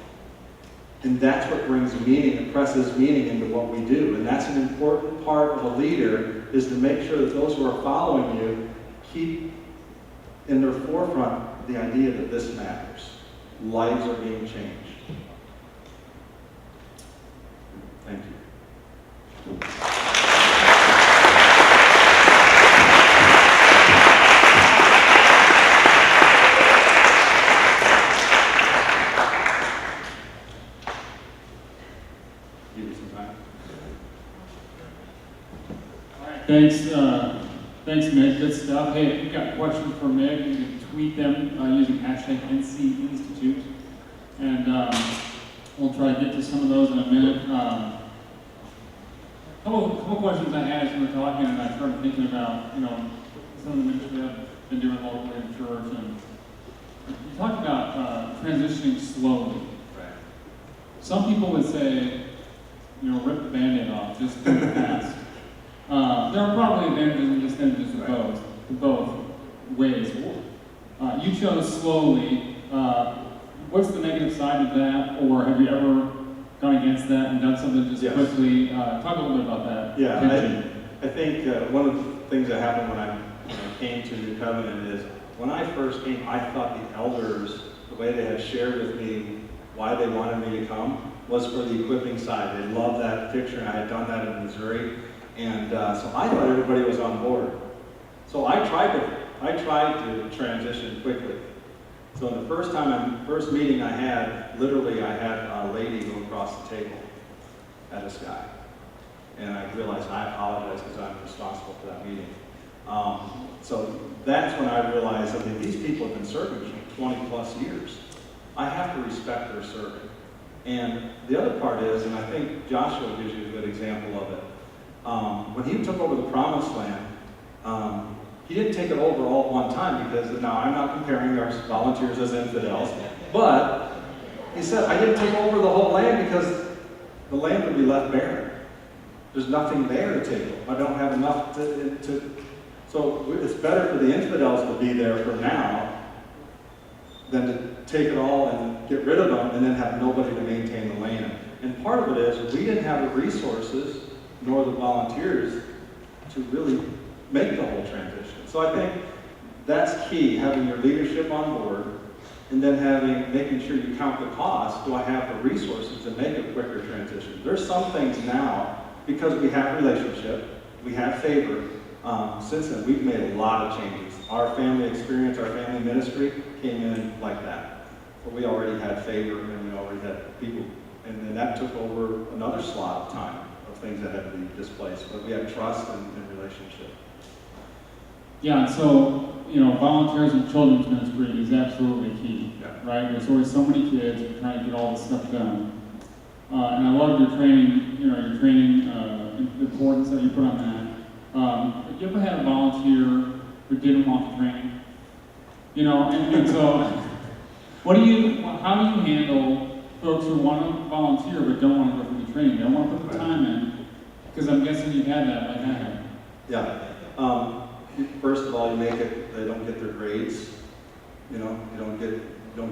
And that's what brings meaning, and presses meaning into what we do. And that's an important part of a leader, is to make sure that those who are following you keep in their forefront the idea that this matters. Lives are being changed. Thank you. Thanks, Mick. Good stuff. Hey, if you've got questions for Mick, you can tweet them using hashtag NC Institute, and we'll try to get to some of those in a minute. A couple questions I had as we were talking, and I started thinking about, some of the ministry I've been doing locally in church, and you talked about transitioning slowly. Right. Some people would say, rip the Band-Aid off, just do it fast. There are probably advantages and disadvantages to both. ways. You chose slowly. What's the negative side of that, or have you ever gone against that and done something just Yes. quickly? Talk a little bit about that. Yeah, I think one of the things that happened when I came to New Covenant is when I first came, I thought the elders, the way they had shared with me why they wanted me to come, was for the equipping side. They loved that picture, and I had done that in Missouri, and so I thought everybody was on board. So I tried to transition quickly. So in the first meeting I had, literally I had a lady go across the table at this guy. And I realized I apologize because I'm responsible for that meeting. So that's when I realized that these people have been serving for 20 plus years. I have to respect their serving. And the other part is, and I think Joshua gives you a good example of it, when he took over the Promised Land, he didn't take it over all at one time because, now I'm not comparing our volunteers as infidels, but he said, I didn't take over the whole land because the land would be left barren. There's nothing there to take over. I don't have enough to so it's better for the infidels to be there for now than to take it all and get rid of them and then have nobody to maintain the land. And part of it is we didn't have the resources nor the volunteers to really make the whole transition. So I think that's key, having your leadership on board and then making sure you count the cost. Do I have the resources to make a quicker transition? There's some things now, because we have relationship, we have favor, since then we've made a lot of changes. Our family experience, our family ministry came in like that. But we already had favor and we already had people, and then that took over another slot of time of things that had to be displaced. But we had trust and relationship. Yeah, so, volunteers in children's ministry is absolutely key, right? There's always so many kids, we're trying to get all this stuff done. And I love your training, importance that you put on that. Have you ever had a volunteer who didn't want the training? And so, how do you handle folks who want to volunteer but don't want to go through the training? They don't want to put the time in, because I'm guessing you've had that like I have. Yeah. First of all, they don't get their grades. You don't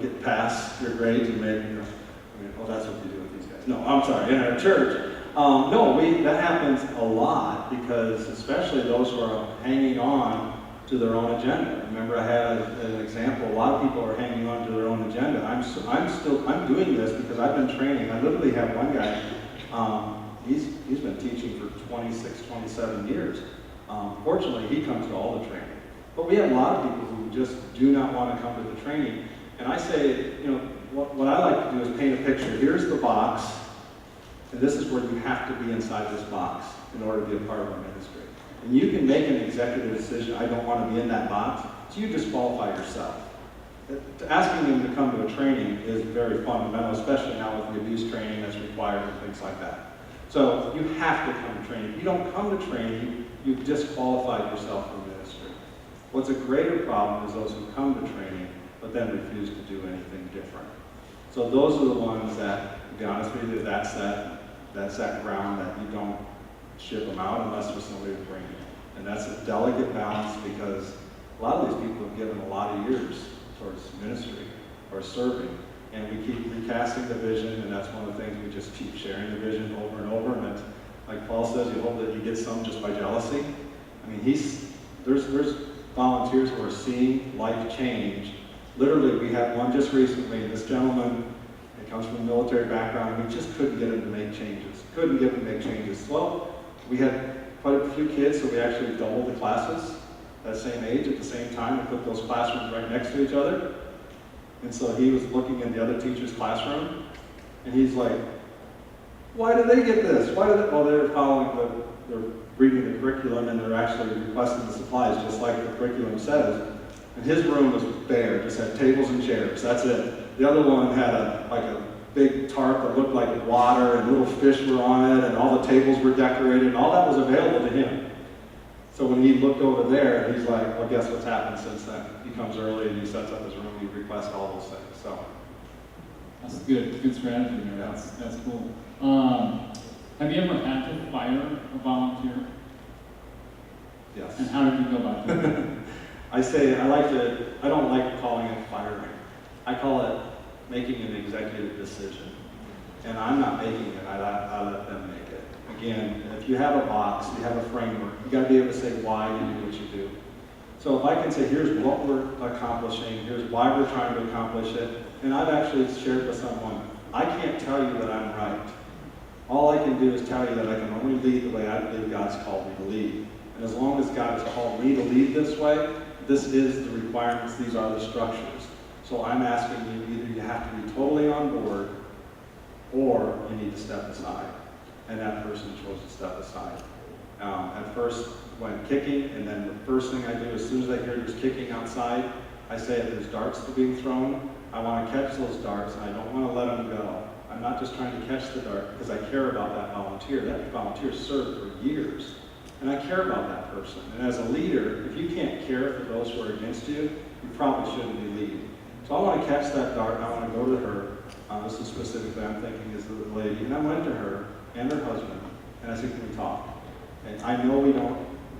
get past your grades and that's what you do with these guys. No, I'm sorry, in our church. That happens a lot because especially those who are hanging on to their own agenda. Remember, I had an example. A lot of people are hanging on to their own agenda. I'm doing this because I've been training. I literally have one guy. He's been teaching for 26, 27 years. Fortunately, he comes to all the training. But we have a lot of people who just do not want to come to the training. And I say, what I like to do is paint a picture. Here's the box, and this is where you have to be inside this box in order to be a part of our ministry. And you can make an executive decision, I don't want to be in that box, so you disqualify yourself. Asking them to come to a training is very fundamental, especially now with the abuse training that's required and things like that. So you have to come to training. If you don't come to training, you've disqualified yourself from ministry. What's a greater problem is those who come to training but then refuse to do anything different. So those are the ones that, to be honest with you, that's that ground that you don't ship them out unless there's somebody to bring it. And that's a delicate balance because a lot of these people have given a lot of years towards ministry or serving. And we keep recasting the vision, and that's one of the things we just keep sharing the vision over and over. And it's, like Paul says, you hope that you get some just by jealousy. I mean, there's volunteers who are seeing life change. Literally, we had one just recently. This gentleman, he comes from a military background, and we just couldn't get him to make changes. Well, we had quite a few kids, so we actually doubled the classes that same age at the same time and put those classrooms right next to each other. And so he was looking in the other teacher's classroom, and he's like, why did they get this? Well, they're following they're reading the curriculum, and they're actually requesting the supplies just like the curriculum says. And his room was bare, just had tables and chairs, that's it. The other one had a big tarp that looked like water, and little fish were on it, and all the tables were decorated, and all that was available to him. So when he looked over there, he's like, well, guess what's happened since then? He comes early and he sets up his room, he requests all those things. So that's good strategy there. That's cool. Have you ever had to fire a volunteer? Yes. And how did you go about that? I don't like calling it firing. I call it making an executive decision. And I'm not making it, I let them make it. Again, if you have a box, you have a framework, you gotta be able to say why you do what you do. So if I can say, here's what we're accomplishing, here's why we're trying to accomplish it, and I've actually shared with someone, I can't tell you that I'm right. All I can do is tell you that I can only lead the way I believe God's called me to lead. And as long as God has called me to lead this way, this is the requirements, these are the structures. So I'm asking you, either you have to be totally on board, or you need to step aside. And that person chose to step aside. At first went kicking, and then the first thing I do, as soon as I hear there's kicking outside, I say if there's darts that are being thrown, I want to catch those darts, and I don't want to let them go. I'm not just trying to catch the dart because I care about that volunteer. That volunteer served for years, and I care about that person. And as a leader, if you can't care for those who are against you, you probably shouldn't be leading. So I want to catch that dart, and I want to go to her. This is specifically I'm thinking is the lady, and I went to her and her husband, and I said, can we talk? And I know we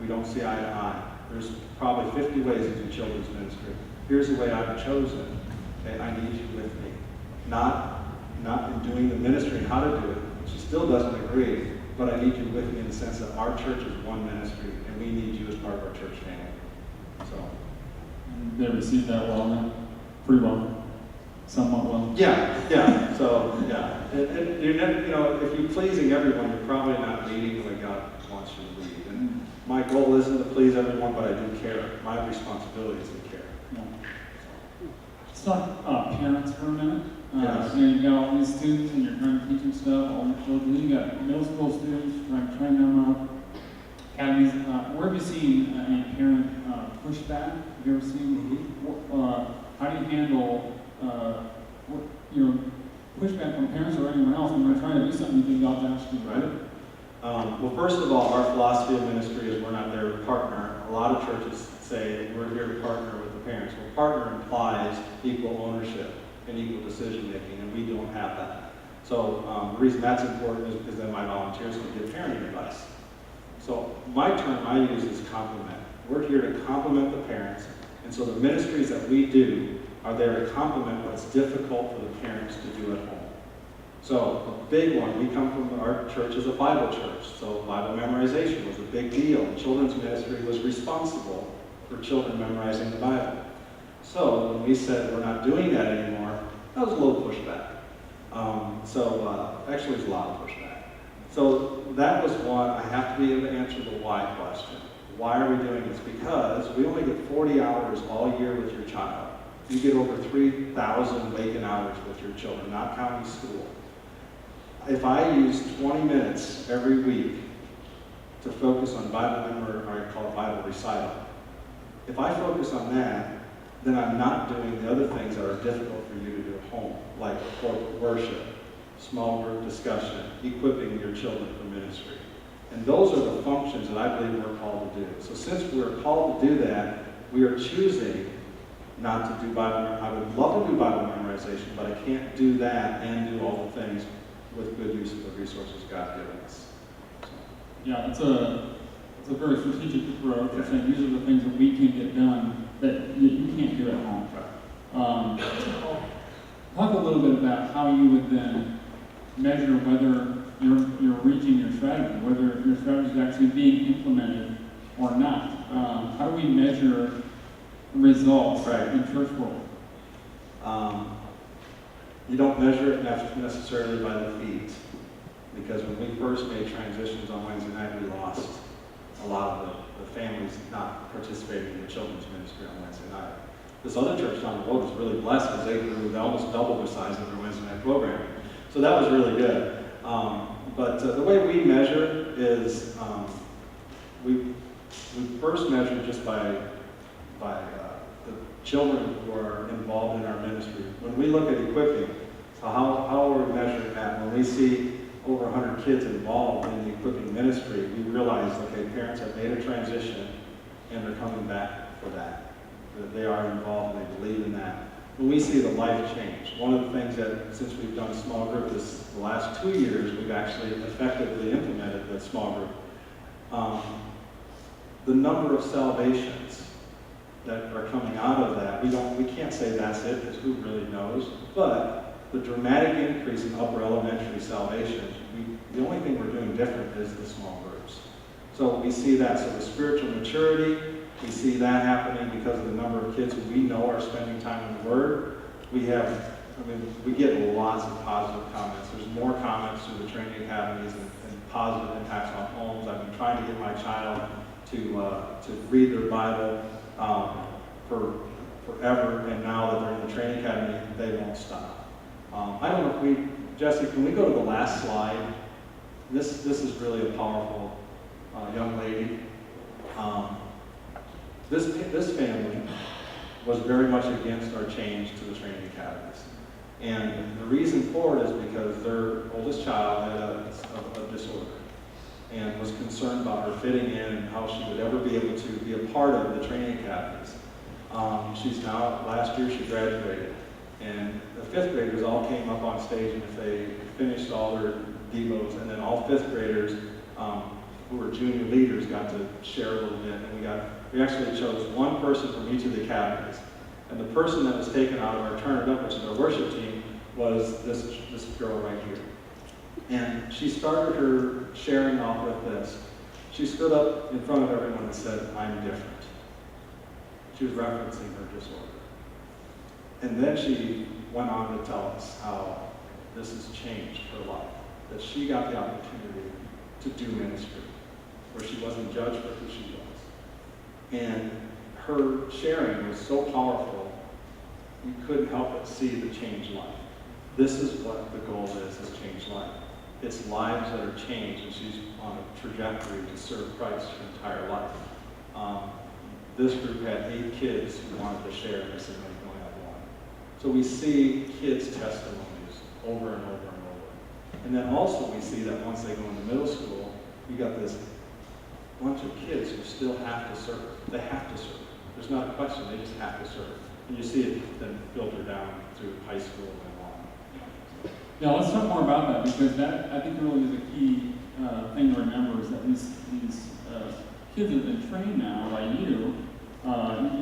don't see eye to eye. There's probably 50 ways to do children's ministry. Here's the way I've chosen. Okay, I need you with me. Not in doing the ministry and how to do it. She still doesn't agree, but I need you with me in the sense that our church is one ministry, and we need you as part of our church family. So. They received that well then? Pretty well? Somewhat well? Yeah. So, yeah. And you're never, if you're pleasing everyone, you're probably not leading the way God wants you to lead. And my goal isn't to please everyone, but I do care. My responsibility is to care. Yeah. Let's talk parents for a minute. Yes. You've got all these students and you're trying to teach them stuff, all your children. You got middle school students, trying to train them up. Academies. Where have you seen any parent pushback? Have you ever seen? How do you handle pushback from parents or anyone else when they're trying to do something you think God's asked you to do? Right. Well, first of all, our philosophy of ministry is we're not there to partner. A lot of churches say we're here to partner with the parents. Well, partner implies equal ownership and equal decision making, and we don't have that. So the reason that's important is because then my volunteers can give parenting advice. So my term I use is complement. We're here to complement the parents, and so the ministries that we do are there to complement what's difficult for the parents to do at home. So a big one, we come from, our church is a Bible church, so Bible memorization was a big deal. Children's ministry was responsible for children memorizing the Bible. So when we said we're not doing that anymore, that was a little pushback. Actually, there's a lot of pushback. So that was one, I have to be able to answer the why question. Why are we doing this? Because we only get 40 hours all year with your child. You get over 3,000 waking hours with your children, not counting school. If I use 20 minutes every week to focus on Bible memory, or I call it Bible recital, if I focus on that, then I'm not doing the other things that are difficult for you to do at home, like corporate worship, small group discussion, equipping your children for ministry. And those are the functions that I believe we're called to do. So since we're called to do that, we are choosing not to do Bible memorization. I would love to do Bible memorization, but I can't do that and do all the things with good use of the resources God's given us. So. Yeah, it's a very strategic approach. You're saying these are the things that we can get done that you can't do at home. Right. Talk a little bit about how you would then measure whether you're reaching your strategy, whether your strategy is actually being implemented or not. How do we measure results in church world? You don't measure it necessarily by the feet, because when we first made transitions on Wednesday night, we lost a lot of the families not participating in the children's ministry on Wednesday night. This other church down the road was really blessed because they almost doubled the size of their Wednesday night programming. So that was really good. But the way we measure is we first measure just by the children who are involved in our ministry. When we look at equipping, so how are we measuring that? When we see over 100 kids involved in the equipping ministry, we realize, okay, parents have made a transition and they're coming back for that. That they are involved and they believe in that. When we see the life change, one of the things that, since we've done a small group the last 2 years, we've actually effectively implemented the small group. The number of salvations that are coming out of that. We can't say that's it, because who really knows? But the dramatic increase in upper elementary salvation, the only thing we're doing different is the small groups. So we see that. So the spiritual maturity, we see that happening because of the number of kids who we know are spending time in the Word. We get lots of positive comments. There's more comments through the training academies and positive impacts on homes. I've been trying to get my child to read their Bible for forever, and now that they're in the training academy, they won't stop. I don't know if Jesse, can we go to the last slide? This is really a powerful young lady. This family was very much against our change to the training academies. And the reason for it is because their oldest child had a disorder and was concerned about her fitting in and how she would ever be able to be a part of the training academies. Last year she graduated, and the fifth graders all came up on stage, and if they finished all their devos, and then all fifth graders who were junior leaders got to share a little bit, and we actually chose one person from each of the academies. And the person that was taken out of our Turn It Up, which is our worship team, was this girl right here. And she started her sharing off with this. She stood up in front of everyone and said, "I'm different." She was referencing her disorder. And then she went on to tell us how this has changed her life, that she got the opportunity to do ministry, where she wasn't judged for who she was. And her sharing was so powerful, you couldn't help but see the changed life. This is what the goal is change life. It's lives that are changed, and she's on a trajectory to serve Christ her entire life. This group had 8 kids who wanted to share, and they said, "No, you only have one." So we see kids' testimonies over and over and over. And then also we see that once they go into middle school, you got this bunch of kids who still have to serve. They have to serve. There's not a question, they just have to serve. And you see it then filter down through high school and on. Yeah, let's talk more about that, because that, I think, really is a key thing to remember, is that these kids that have been trained now by you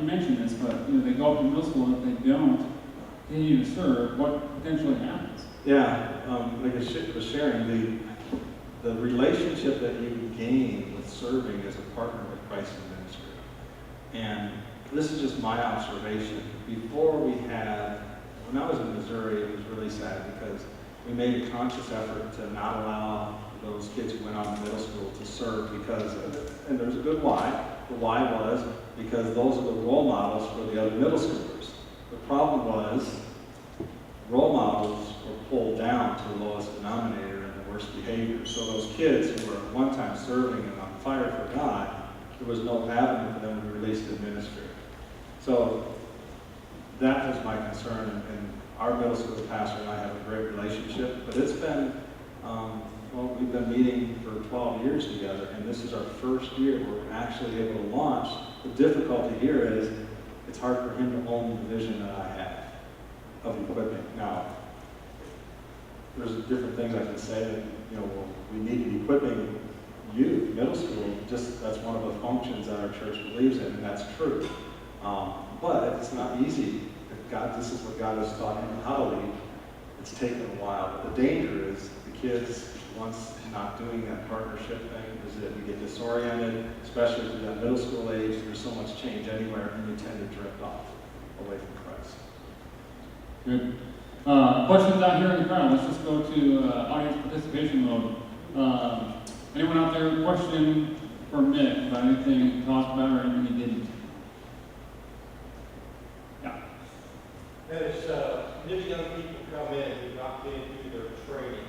mentioned this, but they go up to middle school, and if they don't continue to serve, what potentially happens? Yeah, like I was sharing, the relationship that you gain with serving as a partner with Christ in ministry. And this is just my observation. Before when I was in Missouri, it was really sad because we made a conscious effort to not allow those kids who went on to middle school to serve and there's a good why. The why was because those are the role models for the other middle schoolers. The problem was role models were pulled down to the lowest denominator and the worst behavior. So those kids who were at one time serving and on fire for God, there was no avenue for them to be released in ministry. So that was my concern, and our middle school pastor and I have a great relationship, but it's been, we've been meeting for 12 years together, and this is our first year where we're actually able to launch. The difficulty here is it's hard for him to own the vision that I have of equipping. Now, there's different things I can say that, we need to be equipping youth, middle school, that's one of the functions that our church believes in, and that's true. But it's not easy. This is what God has taught him how to lead. It's taken a while. But the danger is the kids, once not doing that partnership thing, is that we get disoriented, especially through that middle school age. There's so much change anywhere, and you tend to drift off away from Christ. Good. Questions out here in the crowd? Let's just go to audience participation mode. Anyone out there question for Mick about anything he talked about or anything he didn't? Yeah. As new young people come in who've not been through their training,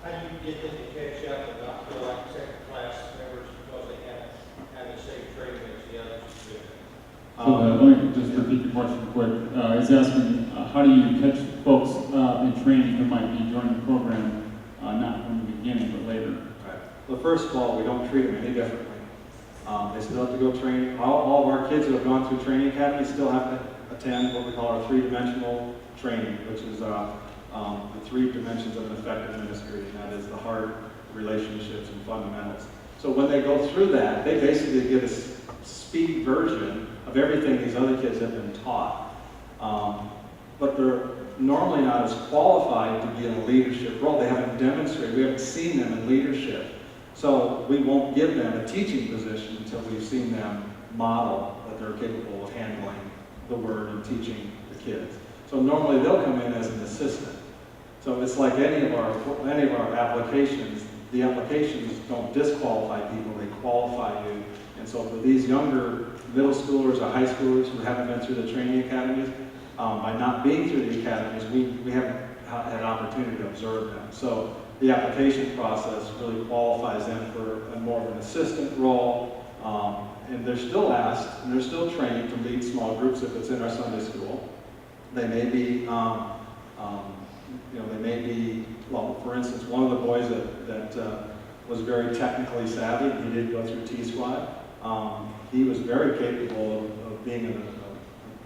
how do you get them to catch up and not feel like second class members because they haven't had the same training as the others do? So let me just repeat the question quick. He's asking, how do you catch folks in training who might be joining the program, not from the beginning, but later? Right. Well, first of all, we don't treat them any differently. They still have to go train. All of our kids who have gone through training academy still have to attend what we call our 3-dimensional training, which is the 3 dimensions of an effective ministry, and that is the heart, relationships, and fundamentals. So when they go through that, they basically get a speed version of everything these other kids have been taught. But they're normally not as qualified to be in a leadership role. They haven't demonstrated, we haven't seen them in leadership. So we won't give them a teaching position until we've seen them model that they're capable of handling the word and teaching the kids. So normally they'll come in as an assistant. So it's like any of our applications, the applications don't disqualify people, they qualify you. And so for these younger middle schoolers or high schoolers who haven't been through the training academies, by not being through the academies, we haven't had an opportunity to observe them. So the application process really qualifies them for a more of an assistant role, and they're still asked, and they're still trained to lead small groups if it's in our Sunday school. They may be, well, for instance, one of the boys that was very technically savvy, and he did go through T-SWAT, he was very capable of being a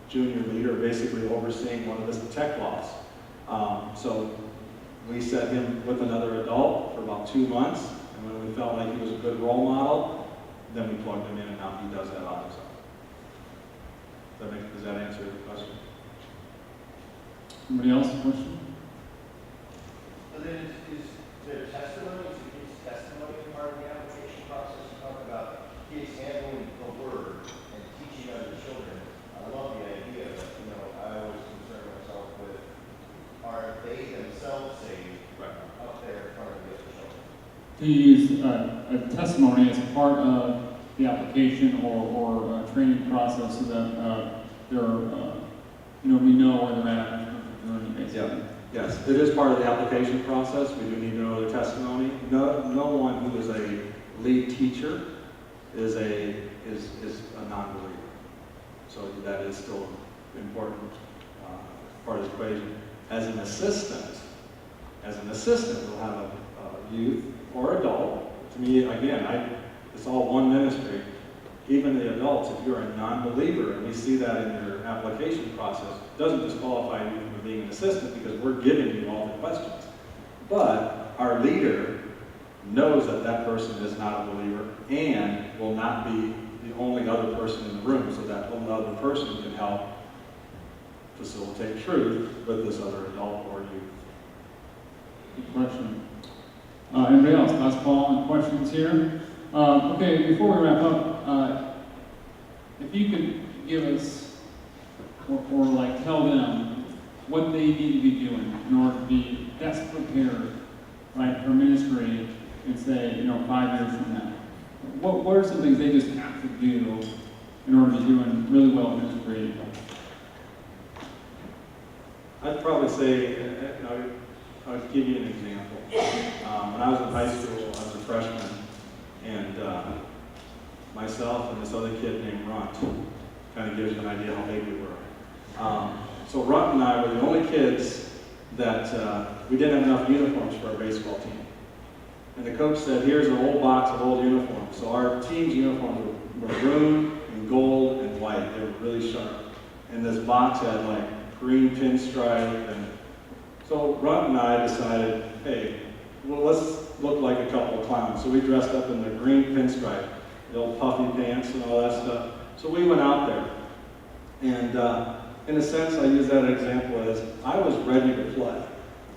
junior leader, basically overseeing one of the tech labs. So we set him with another adult for about 2 months, and when we felt like he was a good role model, then we plugged him in, and now he does that on his own. Does that answer the question? Anybody else? Question? So then is there testimony? Is the kid's testimony part of the application process? You talk about kids handling the word and teaching other children. I love the idea, but I always concern myself with, are they themselves saved up there in front of the other children? To use a testimony as a part of the application or training process so that we know where they're at. Yeah. Yes, it is part of the application process. We do need to know their testimony. No one who is a lead teacher is a non-believer. So that is still an important part of the equation. As an assistant, we'll have a youth or adult. To me, again, it's all one ministry. Even the adults, if you're a non-believer, and we see that in your application process, it doesn't disqualify you from being an assistant because we're giving you all the questions. But our leader knows that that person is not a believer and will not be the only other person in the room, so that only other person can help facilitate truth with this other adult or youth. Good question. Anybody else? Last call on questions here. Okay, before we wrap up, if you could give us, or like tell them what they need to be doing in order to be best prepared, right, for ministry in say, 5 years from now. What are some things they just have to do in order to be doing really well in ministry? I'd probably say, I would give you an example. When I was in high school, I was a freshman, and myself and this other kid named Runt, kind of gives you an idea how big we were. So Runt and I were the only kids that we didn't have enough uniforms for our baseball team. And the coach said, here's an old box of old uniforms. So our team's uniforms were maroon and gold and white. They were really sharp. And this box had like green pinstripe. And so Runt and I decided, hey, well, let's look like a couple of clowns. So we dressed up in the green pinstripe, the old puffy pants and all that stuff. So we went out there. And in a sense, I use that example as I was ready to play.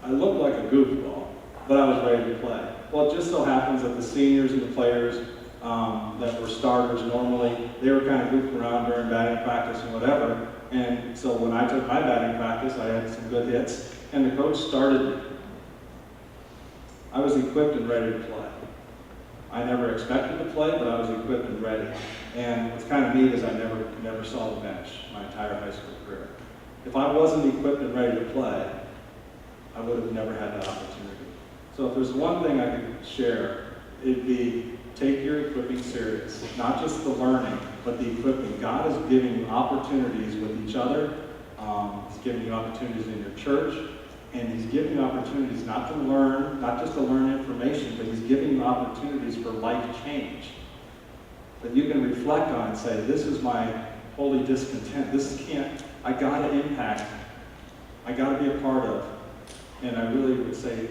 I looked like a goofball, but I was ready to play. Well, it just so happens that the seniors and the players that were starters normally, they were kind of goofing around during batting practice and whatever. And so when I took my batting practice, I had some good hits, and the coach started me. I was equipped and ready to play. I never expected to play, but I was equipped and ready. And what's kind of neat is I never saw the bench my entire high school career. If I wasn't equipped and ready to play, I would have never had that opportunity. So if there's one thing I could share, it'd be take your equipping serious. Not just the learning, but the equipping. God is giving you opportunities with each other. He's giving you opportunities in your church. And He's giving you opportunities not just to learn information, but He's giving you opportunities for life change. That you can reflect on and say, this is my holy discontent. I gotta impact. I gotta be a part of. And I really would say,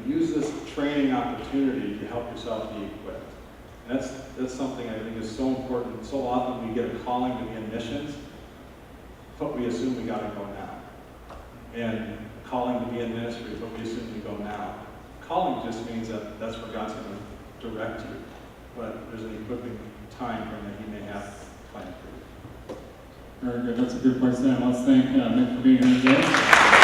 use this training opportunity to help yourself be equipped. And that's something I think is so important. So often we get a calling to be in missions, but we assume we got to go now. And calling to be in ministry, but we assume we go now. Calling just means that that's where God's going to direct you. But there's an equipping time frame that He may have planned for you. Very good. That's a good place to end. Let's thank Mick for being here today.